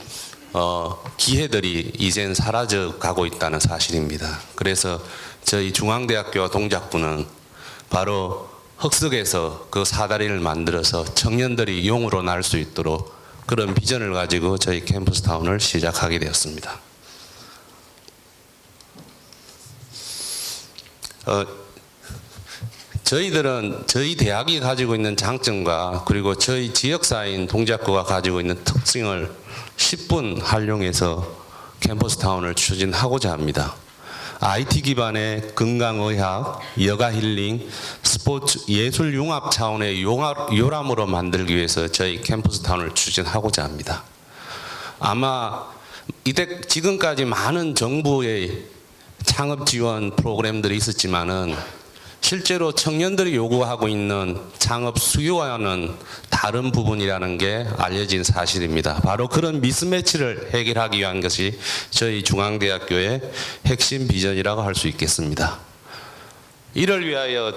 기회들이 이젠 사라져 가고 있다는 사실입니다. 그래서 저희 중앙대학교와 동작구는 바로 흙석에서 그 사다리를 만들어서 청년들이 용으로 날 수 있도록 그런 비전을 가지고 저희 캠퍼스타운을 시작하게 되었습니다. 저희들은 저희 대학이 가지고 있는 장점과 그리고 저희 지역사회인 동작구가 가지고 있는 특징을 10분 활용해서 캠퍼스타운을 추진하고자 합니다. IT 기반의 건강의학, 여가힐링, 스포츠, 예술 융합 차원의 요람으로 만들기 위해서 저희 캠퍼스타운을 추진하고자 합니다. 아마 지금까지 많은 정부의 창업 지원 프로그램들이 있었지만은 실제로 청년들이 요구하고 있는 창업 수요와는 다른 부분이라는 게 알려진 사실입니다. 바로 그런 미스매치를 해결하기 위한 것이 저희 중앙대학교의 핵심 비전이라고 할 수 있겠습니다. 이를 위하여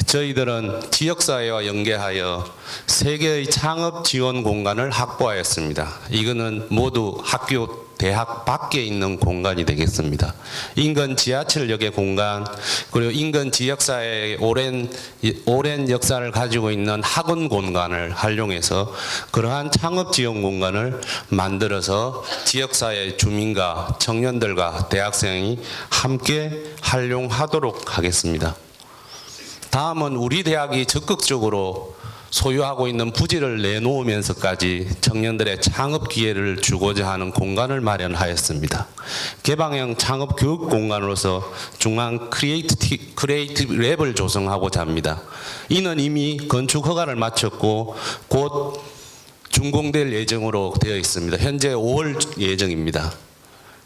저희들은 지역사회와 연계하여 3개의 창업 지원 공간을 확보하였습니다. 이거는 모두 학교, 대학 밖에 있는 공간이 되겠습니다. 인근 지하철역의 공간, 그리고 인근 지역사회의 오랜 역사를 가지고 있는 학원 공간을 활용해서 그러한 창업 지원 공간을 만들어서 지역사회 주민과 청년들과 대학생이 함께 활용하도록 하겠습니다. 다음은 우리 대학이 적극적으로 소유하고 있는 부지를 내놓으면서까지 청년들의 창업 기회를 주고자 하는 공간을 마련하였습니다. 개방형 창업 교육 공간으로서 중앙 크리에이티브 랩을 조성하고자 합니다. 이는 이미 건축 허가를 마쳤고 곧 준공될 예정으로 되어 있습니다. 현재 5월 예정입니다.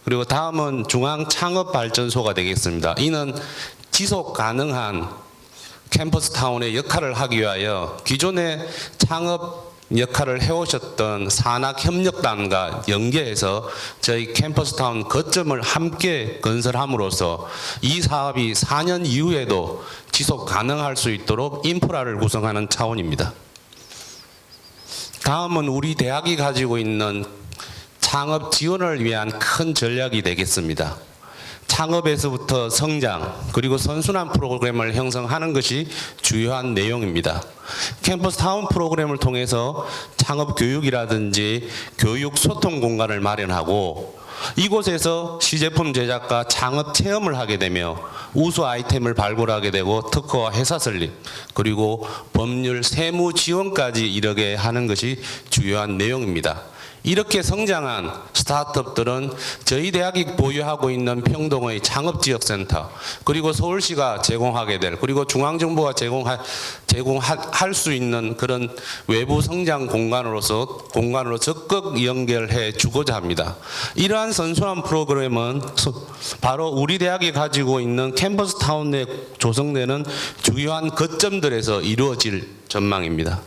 그리고 다음은 중앙 창업 발전소가 되겠습니다. 이는 지속 가능한 캠퍼스 타운의 역할을 하기 위하여 기존의 창업 역할을 해오셨던 산학협력단과 연계해서 저희 캠퍼스 타운 거점을 함께 건설함으로써 이 사업이 4년 이후에도 지속 가능할 수 있도록 인프라를 구성하는 차원입니다. 다음은 우리 대학이 가지고 있는 창업 지원을 위한 큰 전략이 되겠습니다. 창업에서부터 성장 그리고 선순환 프로그램을 형성하는 것이 주요한 내용입니다. 캠퍼스 타운 프로그램을 통해서 창업 교육이라든지 교육 소통 공간을 마련하고 이곳에서 시제품 제작과 창업 체험을 하게 되며 우수 아이템을 발굴하게 되고 특허와 회사 설립 그리고 법률 세무 지원까지 이르게 하는 것이 주요한 내용입니다. 이렇게 성장한 스타트업들은 저희 대학이 보유하고 있는 평동의 창업지역센터 그리고 서울시가 제공하게 될 그리고 중앙정부가 제공할 수 있는 그런 외부 성장 공간으로 적극 연결해 주고자 합니다. 이러한 선순환 프로그램은 바로 우리 대학이 가지고 있는 캠퍼스 타운 내 조성되는 주요한 거점들에서 이루어질 전망입니다.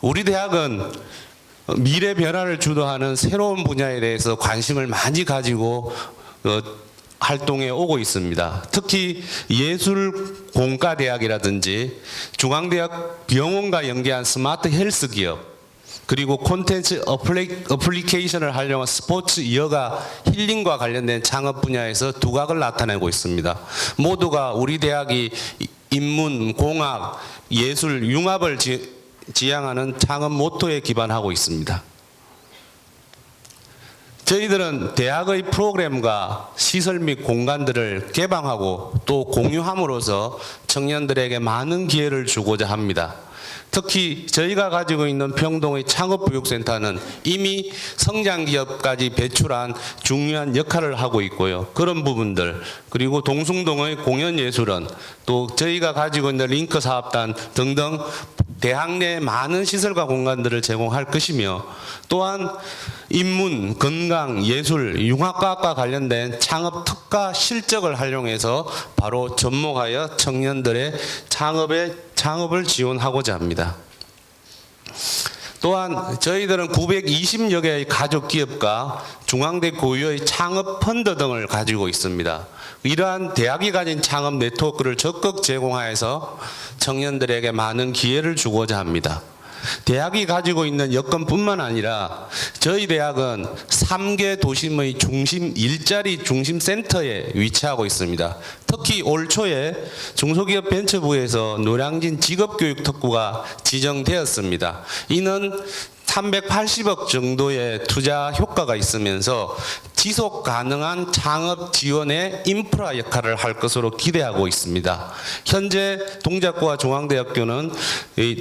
우리 대학은 미래 변화를 주도하는 새로운 분야에 대해서 관심을 많이 가지고 활동해 오고 있습니다. 특히 예술공과대학이라든지 중앙대학 병원과 연계한 스마트 헬스 기업 그리고 콘텐츠 어플리케이션을 활용한 스포츠 여가 힐링과 관련된 창업 분야에서 두각을 나타내고 있습니다. 모두가 우리 대학이 인문, 공학, 예술, 융합을 지향하는 창업 모토에 기반하고 있습니다. 저희들은 대학의 프로그램과 시설 및 공간들을 개방하고 또 공유함으로써 청년들에게 많은 기회를 주고자 합니다. 특히 저희가 가지고 있는 평동의 창업교육센터는 이미 성장기업까지 배출한 중요한 역할을 하고 있고요. 그런 부분들 그리고 동숭동의 공연예술원 또 저희가 가지고 있는 링크사업단 등등 대학 내 많은 시설과 공간들을 제공할 것이며 또한 인문, 건강, 예술, 융합과학과 관련된 창업 특화 실적을 활용해서 바로 접목하여 청년들의 창업을 지원하고자 합니다. 또한 저희들은 920여 개의 가족 기업과 중앙대 고유의 창업 펀드 등을 가지고 있습니다. 이러한 대학이 가진 창업 네트워크를 적극 제공하여서 청년들에게 많은 기회를 주고자 합니다. 대학이 가지고 있는 여건뿐만 아니라 저희 대학은 3개 도심의 일자리 중심 센터에 위치하고 있습니다. 특히 올 초에 중소기업 벤처부에서 노량진 직업교육특구가 지정되었습니다. 이는 380억 정도의 투자 효과가 있으면서 지속 가능한 창업 지원의 인프라 역할을 할 것으로 기대하고 있습니다. 현재 동작구와 중앙대학교는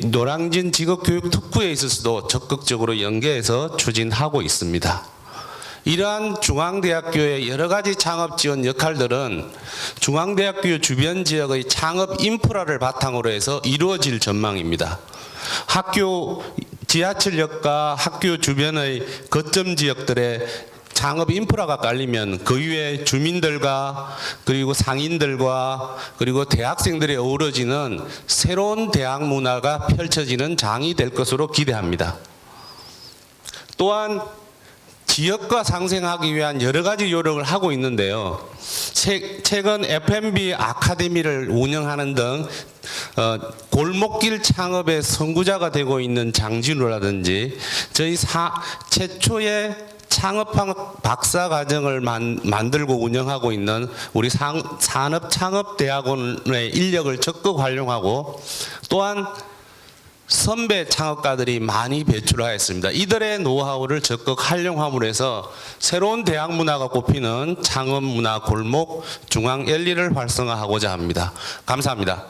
노량진 직업교육특구에 있어서도 적극적으로 연계해서 추진하고 있습니다. 이러한 중앙대학교의 여러 가지 창업 지원 역할들은 중앙대학교 주변 지역의 창업 인프라를 바탕으로 해서 이루어질 전망입니다. 학교 지하철역과 학교 주변의 거점 지역들의 창업 인프라가 깔리면 그 위에 주민들과 그리고 상인들과 그리고 대학생들이 어우러지는 새로운 대학 문화가 펼쳐지는 장이 될 것으로 기대합니다. 또한 지역과 상생하기 위한 여러 가지 노력을 하고 있는데요. 최근 F&B 아카데미를 운영하는 등 골목길 창업의 선구자가 되고 있는 장진우라든지 저희 최초의 창업 박사 과정을 만들고 운영하고 있는 우리 산업창업대학원의 인력을 적극 활용하고 또한 선배 창업가들이 많이 배출하였습니다. 이들의 노하우를 적극 활용함으로 해서 새로운 대학 문화가 꼽히는 창업 문화 골목 중앙 엘리를 활성화하고자 합니다. 감사합니다.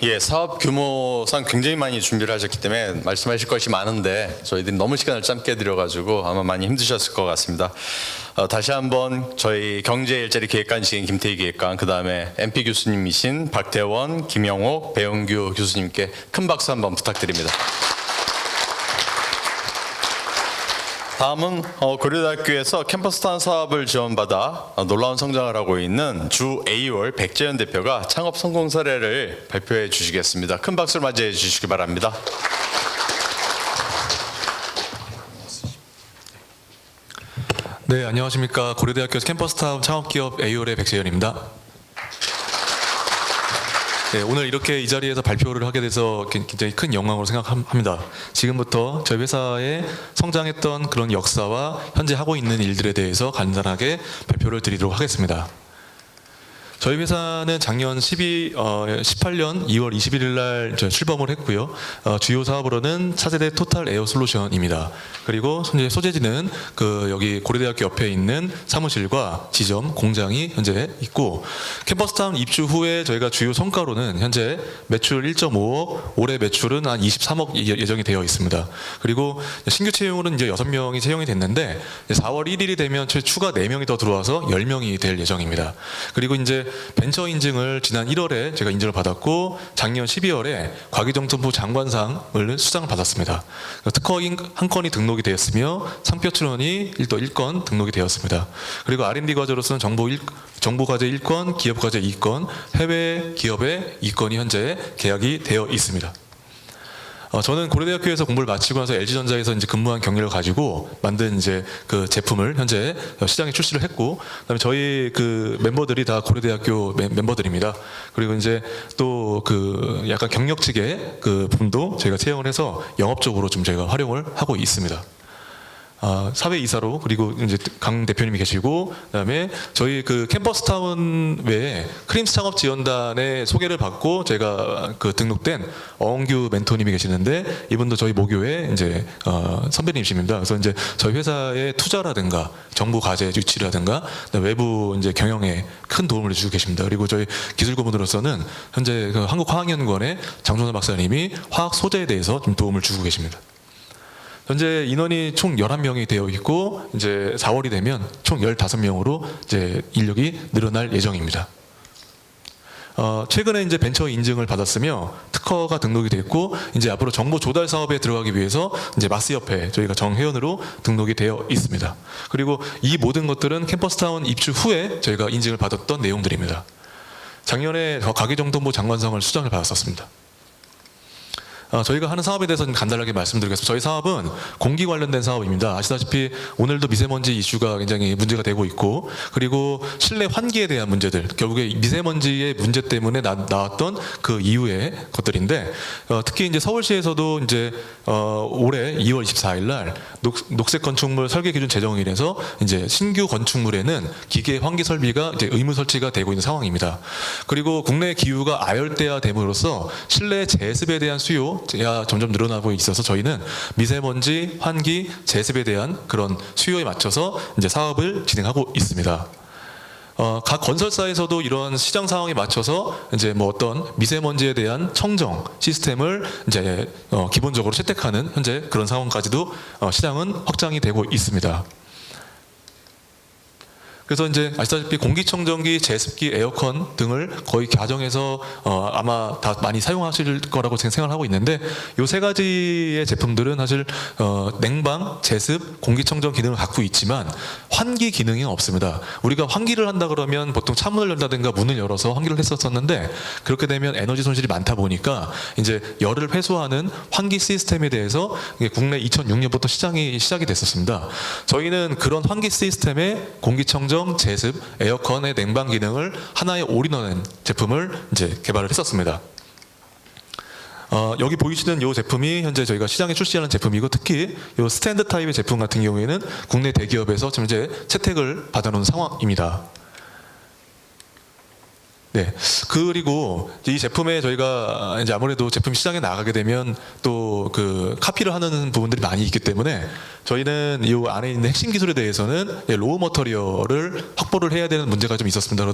예, 사업 규모상 굉장히 많이 준비를 하셨기 때문에 말씀하실 것이 많은데 저희들이 너무 시간을 짧게 드려가지고 아마 많이 힘드셨을 것 같습니다. 다시 한번 저희 경제일자리 기획관이신 김태희 기획관, 그 다음에 MP 교수님이신 박태원, 김영옥, 배용규 교수님께 큰 박수 한번 부탁드립니다. 다음은 고려대학교에서 캠퍼스타운 사업을 지원받아 놀라운 성장을 하고 있는 주 A월 백재현 대표가 창업 성공 사례를 발표해 주시겠습니다. 큰 박수를 맞이해 주시기 바랍니다. 네, 안녕하십니까. 고려대학교 캠퍼스타운 창업기업 A월의 백재현입니다. 네, 오늘 이렇게 이 자리에서 발표를 하게 돼서 굉장히 큰 영광으로 생각합니다. 지금부터 저희 회사의 성장했던 그런 역사와 현재 하고 있는 일들에 대해서 간단하게 발표를 드리도록 하겠습니다. 저희 회사는 작년 18년 2월 21일 날 출범을 했고요. 주요 사업으로는 차세대 토탈 에어 솔루션입니다. 그리고 현재 소재지는 여기 고려대학교 옆에 있는 사무실과 지점, 공장이 현재 있고, 캠퍼스타운 입주 후에 저희가 주요 성과로는 현재 매출 1.5억, 올해 매출은 한 23억 예정이 되어 있습니다. 그리고 신규 채용으로는 이제 6명이 채용이 됐는데 4월 1일이 되면 추가 4명이 더 들어와서 10명이 될 예정입니다. 그리고 이제 벤처 인증을 지난 1월에 제가 인증을 받았고, 작년 12월에 과기정통부 장관상을 수상을 받았습니다. 특허 한 건이 등록이 되었으며 상표 출원이 1건 등록이 되었습니다. 그리고 R&D 과제로서는 정보 과제 1건, 기업 과제 2건, 해외 기업의 2건이 현재 계약이 되어 있습니다. 저는 고려대학교에서 공부를 마치고 나서 LG전자에서 이제 근무한 경력을 가지고 만든 이제 그 제품을 현재 시장에 출시를 했고, 그다음에 저희 그 멤버들이 다 고려대학교 멤버들입니다. 그리고 이제 또 약간 경력직의 분도 저희가 채용을 해서 영업적으로 좀 저희가 활용을 하고 있습니다. 사회이사로, 그리고 이제 강 대표님이 계시고, 그다음에 저희 캠퍼스타운 외에 크림스 창업 지원단의 소개를 받고 제가 등록된 어원규 멘토님이 계시는데, 이분도 저희 모교의 이제 선배님이십니다. 그래서 이제 저희 회사의 투자라든가 정부 과제 유치라든가 외부 이제 경영에 큰 도움을 주고 계십니다. 그리고 저희 기술 고문으로서는 현재 한국화학연구원의 장종선 박사님이 화학 소재에 대해서 좀 도움을 주고 계십니다. 현재 인원이 총 11명이 되어 있고, 이제 4월이 되면 총 15명으로 이제 인력이 늘어날 예정입니다. 최근에 이제 벤처 인증을 받았으며 특허가 등록이 됐고, 이제 앞으로 정보 조달 사업에 들어가기 위해서 이제 마스협회 저희가 정회원으로 등록이 되어 있습니다. 그리고 이 모든 것들은 캠퍼스타운 입주 후에 저희가 인증을 받았던 내용들입니다. 작년에 과기정통부 장관상을 수상을 받았었습니다. 저희가 하는 사업에 대해서 좀 간단하게 말씀드리겠습니다. 저희 사업은 공기 관련된 사업입니다. 아시다시피 오늘도 미세먼지 이슈가 굉장히 문제가 되고 있고, 그리고 실내 환기에 대한 문제들, 결국에 미세먼지의 문제 때문에 나왔던 그 이후의 것들인데, 특히 이제 서울시에서도 이제 올해 2월 24일 날 녹색 건축물 설계 기준 제정일에서 이제 신규 건축물에는 기계 환기 설비가 이제 의무 설치가 되고 있는 상황입니다. 그리고 국내 기후가 아열대화됨으로써 실내 제습에 대한 수요 점점 늘어나고 있어서 저희는 미세먼지, 환기, 제습에 대한 그런 수요에 맞춰서 이제 사업을 진행하고 있습니다. 각 건설사에서도 이런 시장 상황에 맞춰서 이제 어떤 미세먼지에 대한 청정 시스템을 이제 기본적으로 채택하는 현재 그런 상황까지도 시장은 확장이 되고 있습니다. 그래서 이제 아시다시피 공기청정기, 제습기, 에어컨 등을 거의 가정에서 아마 다 많이 사용하실 거라고 생각을 하고 있는데 이 세 가지의 제품들은 사실 냉방, 제습, 공기청정 기능을 갖고 있지만 환기 기능이 없습니다. 우리가 환기를 한다 그러면 보통 차문을 열다든가 문을 열어서 환기를 했었었는데 그렇게 되면 에너지 손실이 많다 보니까 이제 열을 회수하는 환기 시스템에 대해서 국내 2006년부터 시작이 됐었습니다. 저희는 그런 환기 시스템에 공기청정, 제습, 에어컨의 냉방 기능을 하나의 올인원한 제품을 이제 개발을 했었습니다. 여기 보이시는 이 제품이 현재 저희가 시장에 출시하는 제품이고 특히 이 스탠드 타입의 제품 같은 경우에는 국내 대기업에서 지금 이제 채택을 받아놓은 상황입니다. 네. 그리고 이 제품에 저희가 이제 아무래도 제품 시장에 나가게 되면 또 그 카피를 하는 부분들이 많이 있기 때문에 저희는 이 안에 있는 핵심 기술에 대해서는 로우 머터리얼을 확보를 해야 되는 문제가 좀 있었습니다.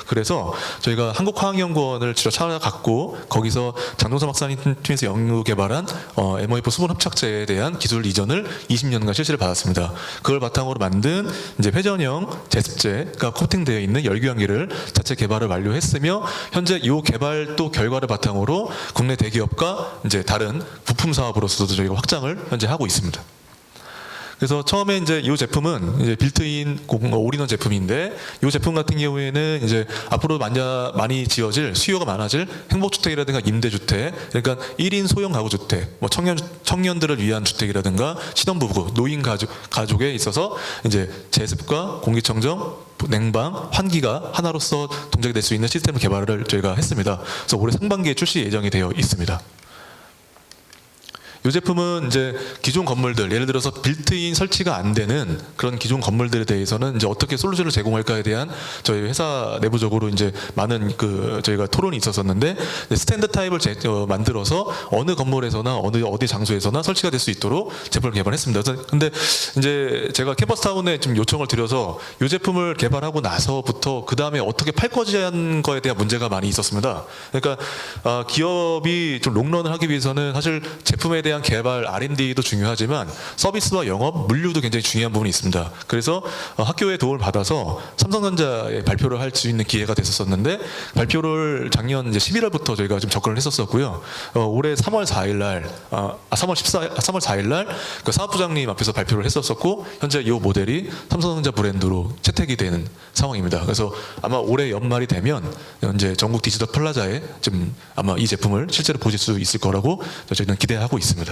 그래서 저희가 한국화학연구원을 직접 찾아갔고 거기서 장동서 박사님 팀에서 연구 개발한 MOF 수분 흡착제에 대한 기술 이전을 20년간 실시를 받았습니다. 그걸 바탕으로 만든 이제 회전형 제습제가 코팅되어 있는 열교환기를 자체 개발을 완료했으며 현재 이 개발 또 결과를 바탕으로 국내 대기업과 이제 다른 부품 사업으로서도 저희가 확장을 현재 하고 있습니다. 그래서 처음에 이제 이 제품은 이제 빌트인 올인원 제품인데 이 제품 같은 경우에는 이제 앞으로 많이 지어질 수요가 많아질 행복주택이라든가 임대주택, 그러니까 1인 소형 가구주택, 뭐 청년들을 위한 주택이라든가 신혼부부, 노인 가족에 있어서 이제 제습과 공기청정, 냉방, 환기가 하나로서 동작이 될 수 있는 시스템 개발을 저희가 했습니다. 그래서 올해 상반기에 출시 예정이 되어 있습니다. 이 제품은 이제 기존 건물들, 예를 들어서 빌트인 설치가 안 되는 그런 기존 건물들에 대해서는 이제 어떻게 솔루션을 제공할까에 대한 저희 회사 내부적으로 이제 많은 저희가 토론이 있었었는데 스탠드 타입을 만들어서 어느 건물에서나 어디 장소에서나 설치가 될 수 있도록 제품을 개발했습니다. 근데 이제 제가 캠퍼스타운에 좀 요청을 드려서 이 제품을 개발하고 나서부터 그 다음에 어떻게 팔 거지한 거에 대한 문제가 많이 있었습니다. 그러니까 기업이 좀 롱런을 하기 위해서는 사실 제품에 대한 개발 R&D도 중요하지만 서비스와 영업, 물류도 굉장히 중요한 부분이 있습니다. 그래서 학교의 도움을 받아서 삼성전자에 발표를 할 수 있는 기회가 됐었는데 발표를 작년 이제 11월부터 저희가 좀 접근을 했었고요. 올해 3월 4일 날, 3월 4일 날 그 사업부장님 앞에서 발표를 했었었고 현재 이 모델이 삼성전자 브랜드로 채택이 되는 상황입니다. 그래서 아마 올해 연말이 되면 현재 전국 디지털 플라자에 좀 아마 이 제품을 실제로 보실 수 있을 거라고 저희는 기대하고 있습니다.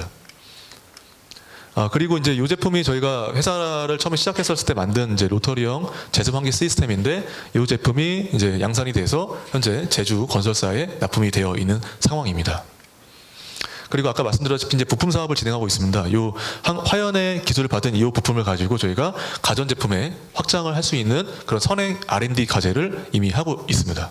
그리고 이제 이 제품이 저희가 회사를 처음에 시작했을 때 만든 이제 로터리형 제습 환기 시스템인데 이 제품이 이제 양산이 돼서 현재 제주 건설사에 납품이 되어 있는 상황입니다. 그리고 아까 말씀드렸다시피 이제 부품 사업을 진행하고 있습니다. 이 화연의 기술을 받은 이 부품을 가지고 저희가 가전 제품에 확장을 할 수 있는 그런 선행 R&D 과제를 이미 하고 있습니다.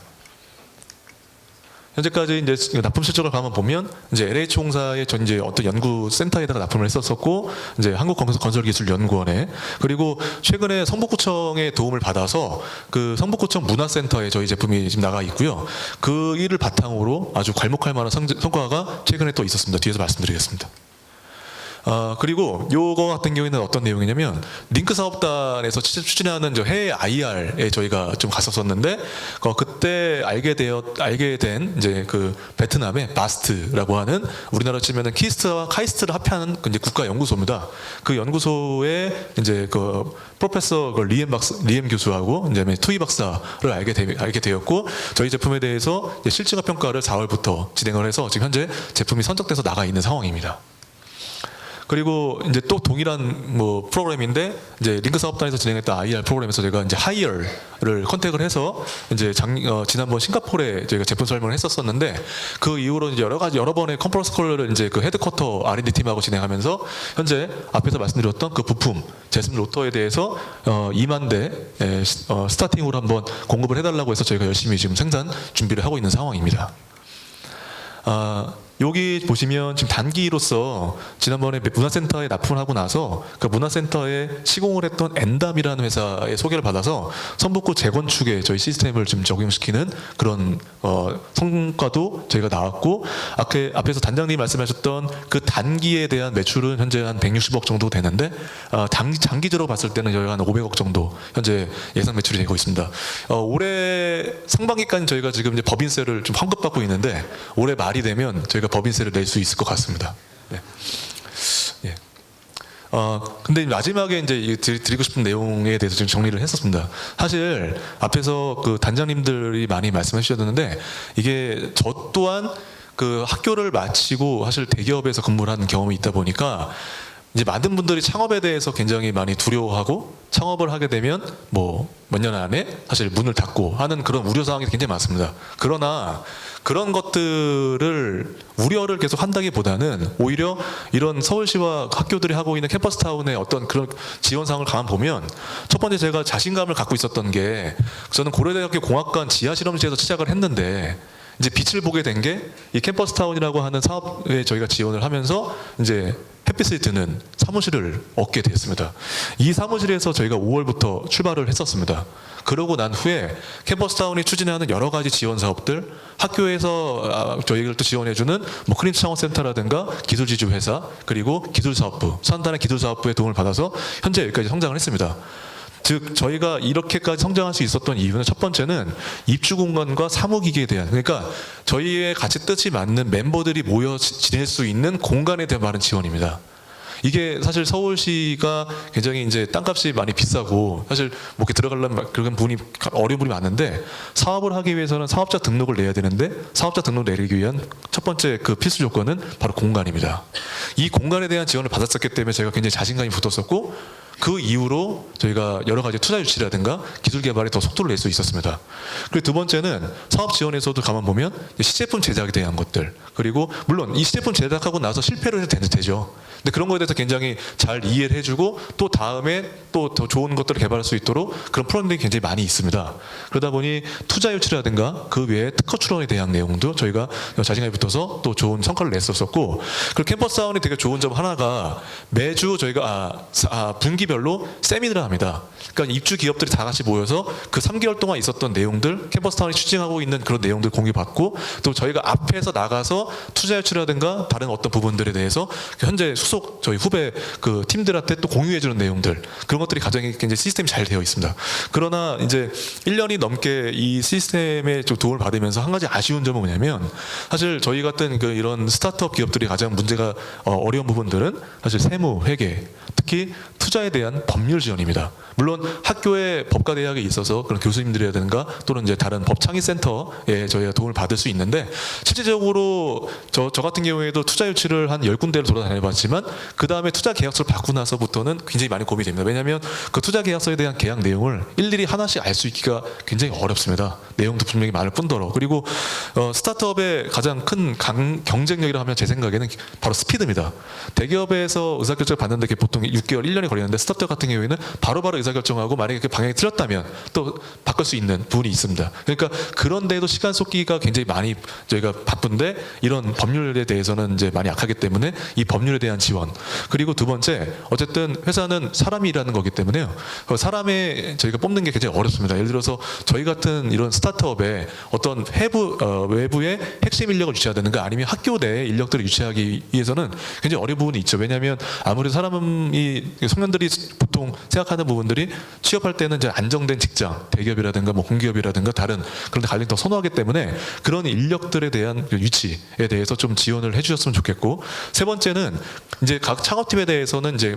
현재까지 이제 납품 실적을 한번 보면 이제 LH공사의 이제 어떤 연구 센터에다가 납품을 했었었고 이제 한국건설기술연구원에 그리고 최근에 성북구청의 도움을 받아서 그 성북구청 문화센터에 저희 제품이 지금 나가 있고요. 그 일을 바탕으로 아주 괄목할 만한 성과가 최근에 또 있었습니다. 뒤에서 말씀드리겠습니다. 그리고 요거 같은 경우에는 어떤 내용이냐면 링크 사업단에서 추진하는 저 해외 IR에 저희가 좀 갔었었는데 그때 알게 된 이제 그 베트남의 바스트라고 하는 우리나라 치면은 키스트와 카이스트를 합해하는 이제 국가 연구소입니다. 그 연구소에 이제 그 프로페서 리엠 교수하고 이제 투이 박사를 알게 되었고 저희 제품에 대해서 이제 실증화 평가를 4월부터 진행을 해서 지금 현재 제품이 선적돼서 나가 있는 상황입니다. 그리고 이제 또 동일한 뭐 프로그램인데 이제 링크 사업단에서 진행했던 IR 프로그램에서 제가 이제 하이어를 컨택을 해서 이제 지난번 싱가포르에 저희가 제품 설명을 했었었는데 그 이후로 이제 여러 번의 컨퍼런스 콜을 이제 그 헤드쿼터 R&D 팀하고 진행하면서 현재 앞에서 말씀드렸던 그 부품 제습 로터에 대해서 2만 대 스타팅으로 한번 공급을 해달라고 해서 저희가 열심히 지금 생산 준비를 하고 있는 상황입니다. 여기 보시면 지금 단기로서 지난번에 문화센터에 납품을 하고 나서 그 문화센터에 시공을 했던 엔담이라는 회사의 소개를 받아서 성북구 재건축에 저희 시스템을 좀 적용시키는 그런 성과도 저희가 나왔고, 앞에서 단장님이 말씀하셨던 그 단기에 대한 매출은 현재 한 160억 정도 되는데 장기적으로 봤을 때는 저희가 한 500억 정도 현재 예상 매출이 되고 있습니다. 올해 상반기까지 저희가 지금 이제 법인세를 좀 환급받고 있는데 올해 말이 되면 저희가 법인세를 낼 수 있을 것 같습니다. 네. 예. 근데 마지막에 이제 드리고 싶은 내용에 대해서 좀 정리를 했었습니다. 사실 앞에서 그 단장님들이 많이 말씀해 주셨는데 이게 저 또한 그 학교를 마치고 사실 대기업에서 근무를 하는 경험이 있다 보니까 이제 많은 분들이 창업에 대해서 굉장히 많이 두려워하고 창업을 하게 되면 뭐 몇 년 안에 사실 문을 닫고 하는 그런 우려사항이 굉장히 많습니다. 그러나 그런 것들을 우려를 계속 한다기보다는 오히려 이런 서울시와 학교들이 하고 있는 캠퍼스타운의 어떤 그런 지원사항을 가만 보면 첫 번째 제가 자신감을 갖고 있었던 게 저는 고려대학교 공학관 지하실험실에서 시작을 했는데 이제 빛을 보게 된 게 이 캠퍼스타운이라고 하는 사업에 저희가 지원을 하면서 이제 햇빛을 드는 사무실을 얻게 됐습니다. 이 사무실에서 저희가 5월부터 출발을 했었습니다. 그러고 난 후에 캠퍼스타운이 추진하는 여러 가지 지원 사업들, 학교에서 저희를 또 지원해주는 뭐 크림스 창업센터라든가 기술지주 회사, 그리고 기술사업부, 수산단의 기술사업부의 도움을 받아서 현재 여기까지 성장을 했습니다. 즉 저희가 이렇게까지 성장할 수 있었던 이유는 첫 번째는 입주 공간과 사무기기에 대한, 그러니까 저희의 같이 뜻이 맞는 멤버들이 모여 지낼 수 있는 공간에 대한 많은 지원입니다. 이게 사실 서울시가 굉장히 이제 땅값이 많이 비싸고 사실 뭐 이렇게 들어가려면 그런 분이 어려운 분이 많은데 사업을 하기 위해서는 사업자 등록을 내야 되는데 사업자 등록 내리기 위한 첫 번째 그 필수 조건은 바로 공간입니다. 이 공간에 대한 지원을 받았었기 때문에 제가 굉장히 자신감이 붙었었고 그 이후로 저희가 여러 가지 투자 유치라든가 기술 개발에 더 속도를 낼 수 있었습니다. 그리고 두 번째는 사업 지원에서도 가만 보면 시제품 제작에 대한 것들, 그리고 물론 이 시제품 제작하고 나서 실패를 해도 되죠. 근데 그런 거에 대해서 굉장히 잘 이해를 해주고 또 다음에 또 더 좋은 것들을 개발할 수 있도록 그런 프로그램들이 굉장히 많이 있습니다. 그러다 보니 투자 유치라든가 그 외에 특허 출원에 대한 내용도 저희가 자신감이 붙어서 또 좋은 성과를 냈었었고, 그리고 캠퍼스타운이 되게 좋은 점 하나가 매주 저희가 분기별로 세미나를 합니다. 그러니까 입주 기업들이 다 같이 모여서 그 3개월 동안 있었던 내용들, 캠퍼스타운이 추진하고 있는 그런 내용들 공유받고 또 저희가 앞에서 나가서 투자 유치라든가 다른 어떤 부분들에 대해서 현재 수속 저희 후배 그 팀들한테 또 공유해주는 내용들, 그런 것들이 굉장히 시스템이 잘 되어 있습니다. 그러나 이제 1년이 넘게 이 시스템에 좀 도움을 받으면서 한 가지 아쉬운 점은 뭐냐면 사실 저희 같은 그 이런 스타트업 기업들이 가장 문제가 어려운 부분들은 사실 세무, 회계, 특히 투자에 대한 법률 지원입니다. 물론 학교의 법과대학에 있어서 그런 교수님들이라든가 또는 이제 다른 법창의센터에 저희가 도움을 받을 수 있는데 실질적으로 저 같은 경우에도 투자 유치를 한 10군데를 돌아다녀봤지만 그 다음에 투자 계약서를 받고 나서부터는 굉장히 많이 고민이 됩니다. 왜냐하면 그 투자 계약서에 대한 계약 내용을 일일이 하나씩 알 수 있기가 굉장히 어렵습니다. 내용도 분명히 많을 뿐더러. 그리고 스타트업의 가장 큰 경쟁력이라 하면 제 생각에는 바로 스피드입니다. 대기업에서 의사결정을 받는데 그게 보통 6개월, 1년이 걸리는데 스타트업 같은 경우에는 바로바로 의사결정하고 만약에 그 방향이 틀렸다면 또 바꿀 수 있는 부분이 있습니다. 그러니까 그런데도 시간 쏟기가 굉장히 많이 저희가 바쁜데 이런 법률에 대해서는 이제 많이 약하기 때문에 이 법률에 대한 지원, 그리고 두 번째 어쨌든 회사는 사람이 일하는 거기 때문에요. 사람의 저희가 뽑는 게 굉장히 어렵습니다. 예를 들어서 저희 같은 이런 스타트업에 어떤 외부의 핵심 인력을 유치하든가 아니면 학교 내 인력들을 유치하기 위해서는 굉장히 어려운 부분이 있죠. 왜냐하면 아무래도 사람이 청년들이 보통 생각하는 부분들이 취업할 때는 이제 안정된 직장, 대기업이라든가 뭐 공기업이라든가 다른 그런 데 관련 더 선호하기 때문에 그런 인력들에 대한 유치에 대해서 좀 지원을 해주셨으면 좋겠고, 세 번째는 이제 각 창업팀에 대해서는 이제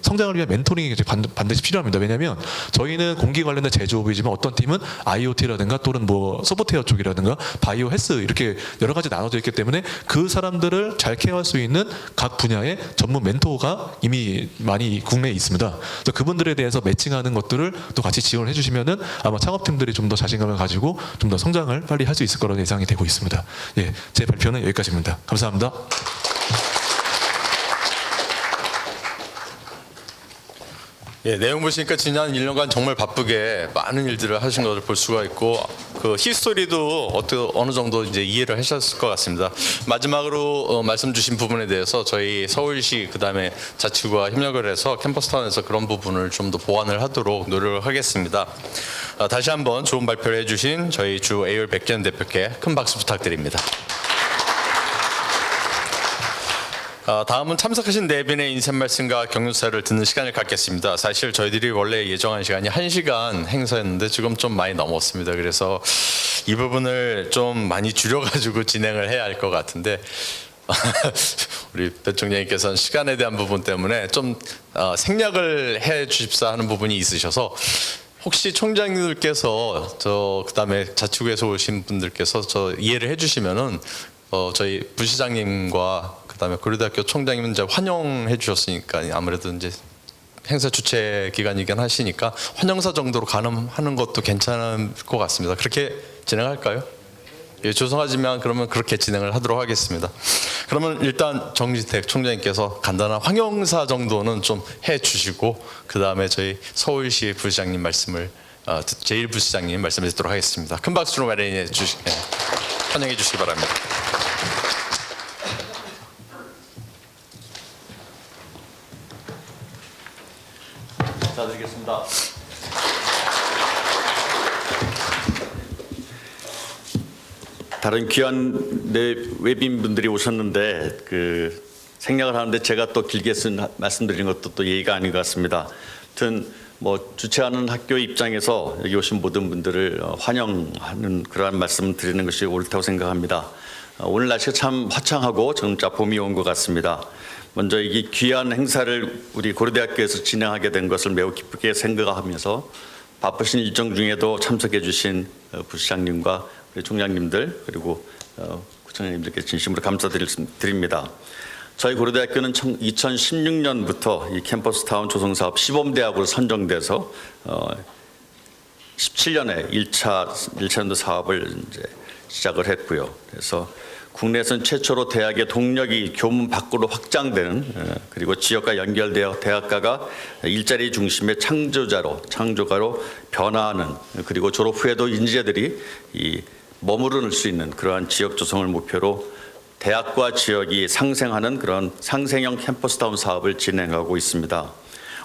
성장을 위한 멘토링이 이제 반드시 필요합니다. 왜냐하면 저희는 공기 관련된 제조업이지만 어떤 팀은 IoT라든가 또는 뭐 소프트웨어 쪽이라든가 바이오 헬스 이렇게 여러 가지 나눠져 있기 때문에 그 사람들을 잘 케어할 수 있는 각 분야의 전문 멘토가 이미 많이 국내에 있습니다. 그래서 그분들에 대해서 매칭하는 것들을 또 같이 지원을 해주시면은 아마 창업팀들이 좀 더 자신감을 가지고 좀 더 성장을 빨리 할 수 있을 거라는 예상이 되고 있습니다. 예, 제 발표는 여기까지입니다. 감사합니다. 예, 내용 보시니까 지난 1년간 정말 바쁘게 많은 일들을 하신 것을 볼 수가 있고 그 히스토리도 어느 정도 이제 이해를 하셨을 것 같습니다. 마지막으로 말씀 주신 부분에 대해서 저희 서울시 그다음에 자치구와 협력을 해서 캠퍼스타운에서 그런 부분을 좀 더 보완을 하도록 노력을 하겠습니다. 다시 한번 좋은 발표를 해주신 저희 주 AOL 백기현 대표께 큰 박수 부탁드립니다. 다음은 참석하신 네 분의 인사 말씀과 격려사를 듣는 시간을 갖겠습니다. 사실 저희들이 원래 예정한 시간이 1시간 행사였는데 지금 좀 많이 넘었습니다. 그래서 이 부분을 좀 많이 줄여가지고 진행을 해야 할 것 같은데 우리 배 총장님께서는 시간에 대한 부분 때문에 좀 생략을 해 주십사 하는 부분이 있으셔서 혹시 총장님들께서 그다음에 자치구에서 오신 분들께서 이해를 해주시면은 저희 부시장님과 그다음에 고려대학교 총장님은 이제 환영해 주셨으니까 아무래도 이제 행사 주최 기관이긴 하시니까 환영사 정도로 가능하는 것도 괜찮을 것 같습니다. 그렇게 진행할까요? 예, 죄송하지만 그러면 그렇게 진행을 하도록 하겠습니다. 그러면 일단 정지택 총장님께서 간단한 환영사 정도는 좀 해주시고 그 다음에 저희 서울시 부시장님 말씀을 제1부시장님 말씀을 듣도록 하겠습니다. 큰 박수로 환영해 주시기 바랍니다. 인사드리겠습니다. 다른 귀한 외빈분들이 오셨는데 생략을 하는데 제가 또 길게 말씀드리는 것도 또 예의가 아닌 것 같습니다. 아무튼 뭐 주최하는 학교 입장에서 여기 오신 모든 분들을 환영하는 그러한 말씀을 드리는 것이 옳다고 생각합니다. 오늘 날씨가 참 화창하고 정자 봄이 온 것 같습니다. 먼저 이 귀한 행사를 우리 고려대학교에서 진행하게 된 것을 매우 기쁘게 생각하면서 바쁘신 일정 중에도 참석해 주신 부시장님과 우리 총장님들 그리고 구청장님들께 진심으로 감사드립니다. 저희 고려대학교는 2016년부터 이 캠퍼스타운 조성사업 시범대학으로 선정돼서 17년에 1차년도 사업을 이제 시작을 했고요. 그래서 국내에서는 최초로 대학의 동력이 교문 밖으로 확장되는 그리고 지역과 연결되어 대학가가 일자리 중심의 창조가로 변화하는 그리고 졸업 후에도 인재들이 머무를 수 있는 그러한 지역 조성을 목표로 대학과 지역이 상생하는 그런 상생형 캠퍼스타운 사업을 진행하고 있습니다.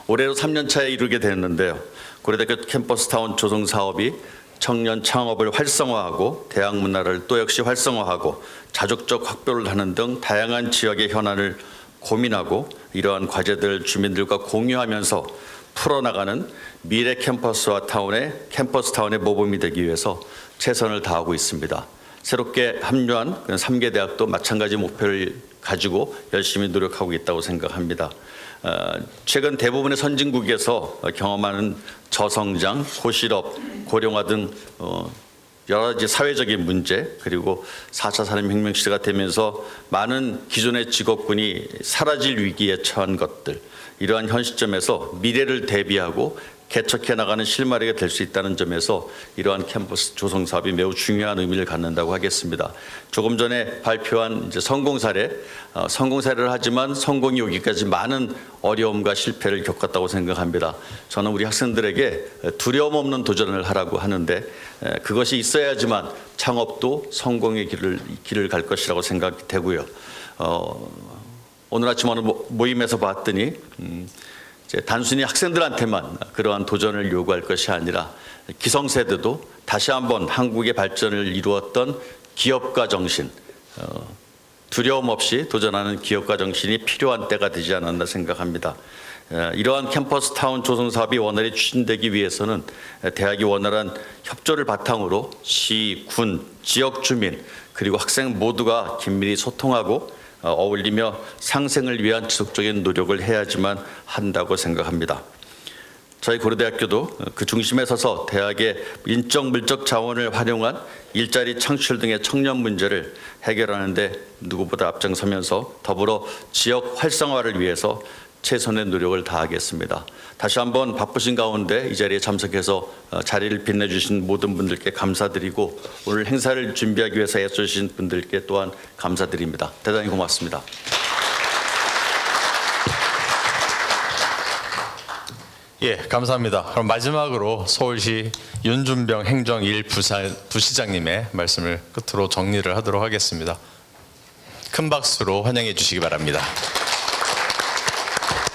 올해로 3년차에 이르게 됐는데요. 고려대학교 캠퍼스타운 조성 사업이 청년 창업을 활성화하고 대학 문화를 또 역시 활성화하고 자족적 확보를 하는 등 다양한 지역의 현안을 고민하고 이러한 과제들을 주민들과 공유하면서 풀어나가는 미래 캠퍼스 타운의 모범이 되기 위해서 최선을 다하고 있습니다. 새롭게 합류한 3개 대학도 마찬가지 목표를 가지고 열심히 노력하고 있다고 생각합니다. 최근 대부분의 선진국에서 경험하는 저성장, 고실업, 고령화 등 여러 가지 사회적인 문제 그리고 4차 산업혁명 시대가 되면서 많은 기존의 직업군이 사라질 위기에 처한 것들 이러한 현 시점에서 미래를 대비하고 개척해 나가는 실마리가 될 수 있다는 점에서 이러한 캠퍼스 조성 사업이 매우 중요한 의미를 갖는다고 하겠습니다. 조금 전에 발표한 이제 성공 사례를 하지만 성공이 오기까지 많은 어려움과 실패를 겪었다고 생각합니다. 저는 우리 학생들에게 두려움 없는 도전을 하라고 하는데 그것이 있어야지만 창업도 성공의 길을 갈 것이라고 생각이 되고요. 오늘 아침 어느 모임에서 봤더니 단순히 학생들한테만 그러한 도전을 요구할 것이 아니라 기성세대도 다시 한번 한국의 발전을 이루었던 기업가 정신, 두려움 없이 도전하는 기업가 정신이 필요한 때가 되지 않았나 생각합니다. 이러한 캠퍼스타운 조성 사업이 원활히 추진되기 위해서는 대학이 원활한 협조를 바탕으로 시, 군, 지역 주민 그리고 학생 모두가 긴밀히 소통하고 어울리며 상생을 위한 지속적인 노력을 해야지만 한다고 생각합니다. 저희 고려대학교도 그 중심에 서서 대학의 인적 물적 자원을 활용한 일자리 창출 등의 청년 문제를 해결하는 데 누구보다 앞장서면서 더불어 지역 활성화를 위해서 최선의 노력을 다하겠습니다. 다시 한번 바쁘신 가운데 이 자리에 참석해서 자리를 빛내주신 모든 분들께 감사드리고 오늘 행사를 준비하기 위해서 애써주신 분들께 또한 감사드립니다. 대단히 고맙습니다. 예, 감사합니다. 그럼 마지막으로 서울시 윤준병 행정 1 부시장님의 말씀을 끝으로 정리를 하도록 하겠습니다. 큰 박수로 환영해 주시기 바랍니다.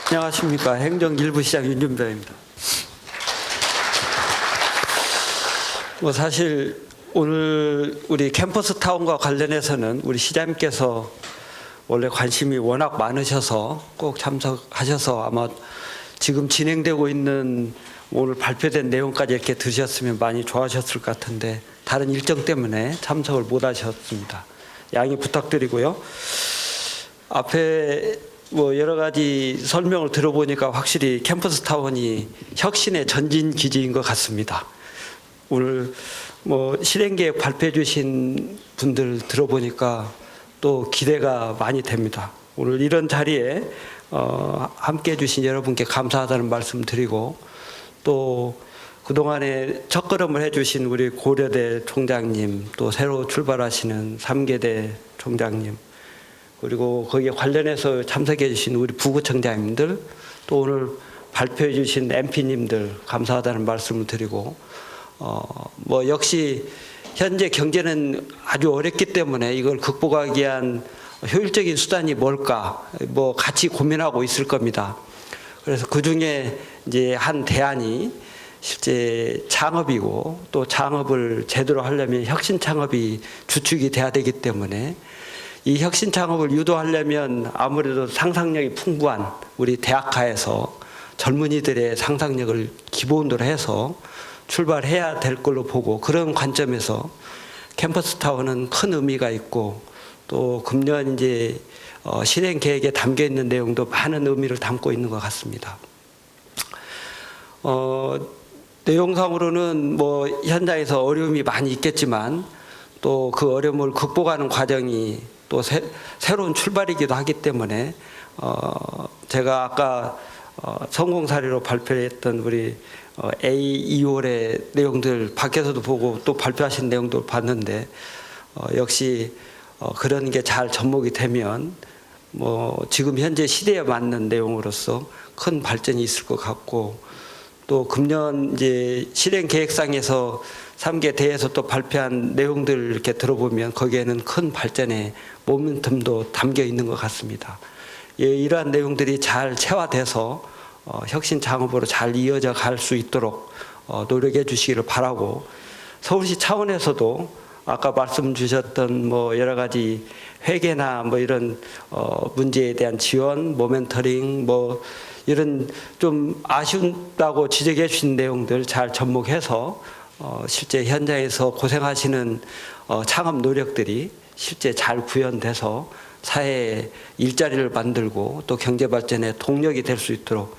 안녕하십니까. 행정 1부 시장 윤준병입니다. 사실 오늘 우리 캠퍼스 타운과 관련해서는 우리 시장님께서 원래 관심이 워낙 많으셔서 꼭 참석하셔서 아마 지금 진행되고 있는 오늘 발표된 내용까지 이렇게 들으셨으면 많이 좋아하셨을 것 같은데 다른 일정 때문에 참석을 못 하셨습니다. 양해 부탁드리고요. 앞에 여러 가지 설명을 들어보니까 확실히 캠퍼스 타운이 혁신의 전진 기지인 것 같습니다. 오늘 실행계획 발표해 주신 분들 들어보니까 또 기대가 많이 됩니다. 오늘 이런 자리에 함께 해주신 여러분께 감사하다는 말씀 드리고 또 그동안에 첫걸음을 해주신 우리 고려대 총장님 또 새로 출발하시는 삼계대 총장님 그리고 거기에 관련해서 참석해 주신 우리 부구청장님들 또 오늘 발표해 주신 MP님들 감사하다는 말씀을 드리고 역시 현재 경제는 아주 어렵기 때문에 이걸 극복하기 위한 효율적인 수단이 뭘까 같이 고민하고 있을 겁니다. 그래서 그 중에 이제 한 대안이 실제 창업이고 또 창업을 제대로 하려면 혁신 창업이 주축이 돼야 되기 때문에 이 혁신 창업을 유도하려면 아무래도 상상력이 풍부한 우리 대학가에서 젊은이들의 상상력을 기본으로 해서 출발해야 될 걸로 보고 그런 관점에서 캠퍼스 타운은 큰 의미가 있고 또 금년 이제 실행 계획에 담겨 있는 내용도 많은 의미를 담고 있는 것 같습니다. 내용상으로는 현장에서 어려움이 많이 있겠지만 또 그 어려움을 극복하는 과정이 또 새로운 출발이기도 하기 때문에 제가 아까 성공 사례로 발표했던 우리 A2월의 내용들 밖에서도 보고 또 발표하신 내용도 봤는데 역시 그런 게 잘 접목이 되면 지금 현재 시대에 맞는 내용으로서 큰 발전이 있을 것 같고 또 금년 이제 실행 계획상에서 3개 대에서 또 발표한 내용들 이렇게 들어보면 거기에는 큰 발전의 모멘텀도 담겨 있는 것 같습니다. 예, 이러한 내용들이 잘 체화돼서 혁신 창업으로 잘 이어져 갈 수 있도록 노력해 주시기를 바라고 서울시 차원에서도 아까 말씀 주셨던 여러 가지 회계나 이런 문제에 대한 지원, 모멘터링 이런 좀 아쉽다고 지적해 주신 내용들 잘 접목해서 실제 현장에서 고생하시는 창업 노력들이 실제 잘 구현돼서 사회에 일자리를 만들고 또 경제 발전의 동력이 될 수 있도록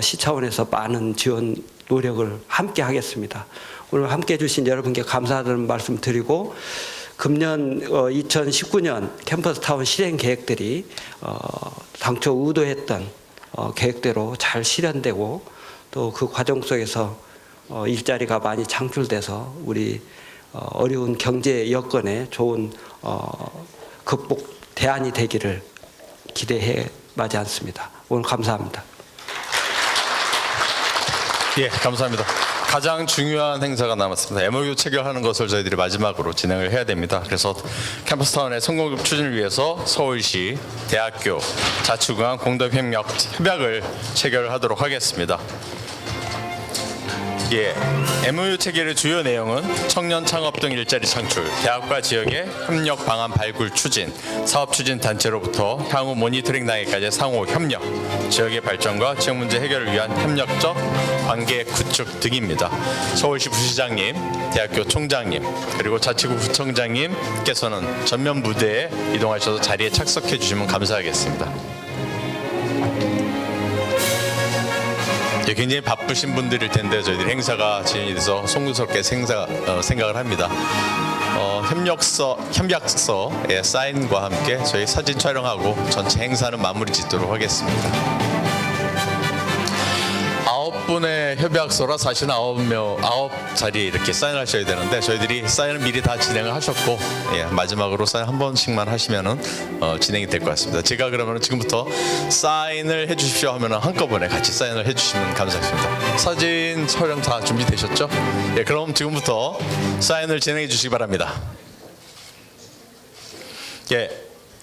시 차원에서 많은 지원 노력을 함께 하겠습니다. 오늘 함께 해주신 여러분께 감사하다는 말씀 드리고 금년 2019년 캠퍼스 타운 실행 계획들이 당초 의도했던 계획대로 잘 실현되고 또 그 과정 속에서 일자리가 많이 창출돼서 우리 어려운 경제 여건에 좋은 극복 대안이 되기를 기대해 마지 않습니다. 오늘 감사합니다. 예, 감사합니다. 가장 중요한 행사가 남았습니다. MOU 체결하는 것을 저희들이 마지막으로 진행을 해야 됩니다. 그래서 캠퍼스타운의 성공 추진을 위해서 서울시, 대학교, 자치구간 공동협약을 체결하도록 하겠습니다. 예, MOU 체결의 주요 내용은 청년 창업 등 일자리 창출, 대학과 지역의 협력 방안 발굴 추진, 사업 추진 단체로부터 향후 모니터링 단계까지 상호 협력, 지역의 발전과 지역 문제 해결을 위한 협력적 관계 구축 등입니다. 서울시 부시장님, 대학교 총장님, 그리고 자치구 구청장님께서는 전면 무대에 이동하셔서 자리에 착석해 주시면 감사하겠습니다. 굉장히 바쁘신 분들일 텐데 저희들이 행사가 진행이 돼서 송구스럽게 생각을 합니다. 협약서의 사인과 함께 저희 사진 촬영하고 전체 행사는 마무리 짓도록 하겠습니다. 9분의 협약서라 사실은 9자리 이렇게 사인하셔야 되는데 저희들이 사인을 미리 다 진행을 하셨고 마지막으로 사인 한 번씩만 하시면은 진행이 될 것 같습니다. 제가 그러면 지금부터 사인을 해주십시오 하면은 한꺼번에 같이 사인을 해주시면 감사하겠습니다. 사진 촬영 다 준비되셨죠? 그럼 지금부터 사인을 진행해 주시기 바랍니다.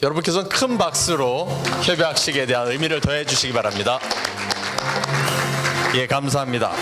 여러분께서는 큰 박수로 협약식에 대한 의미를 더해 주시기 바랍니다. 감사합니다.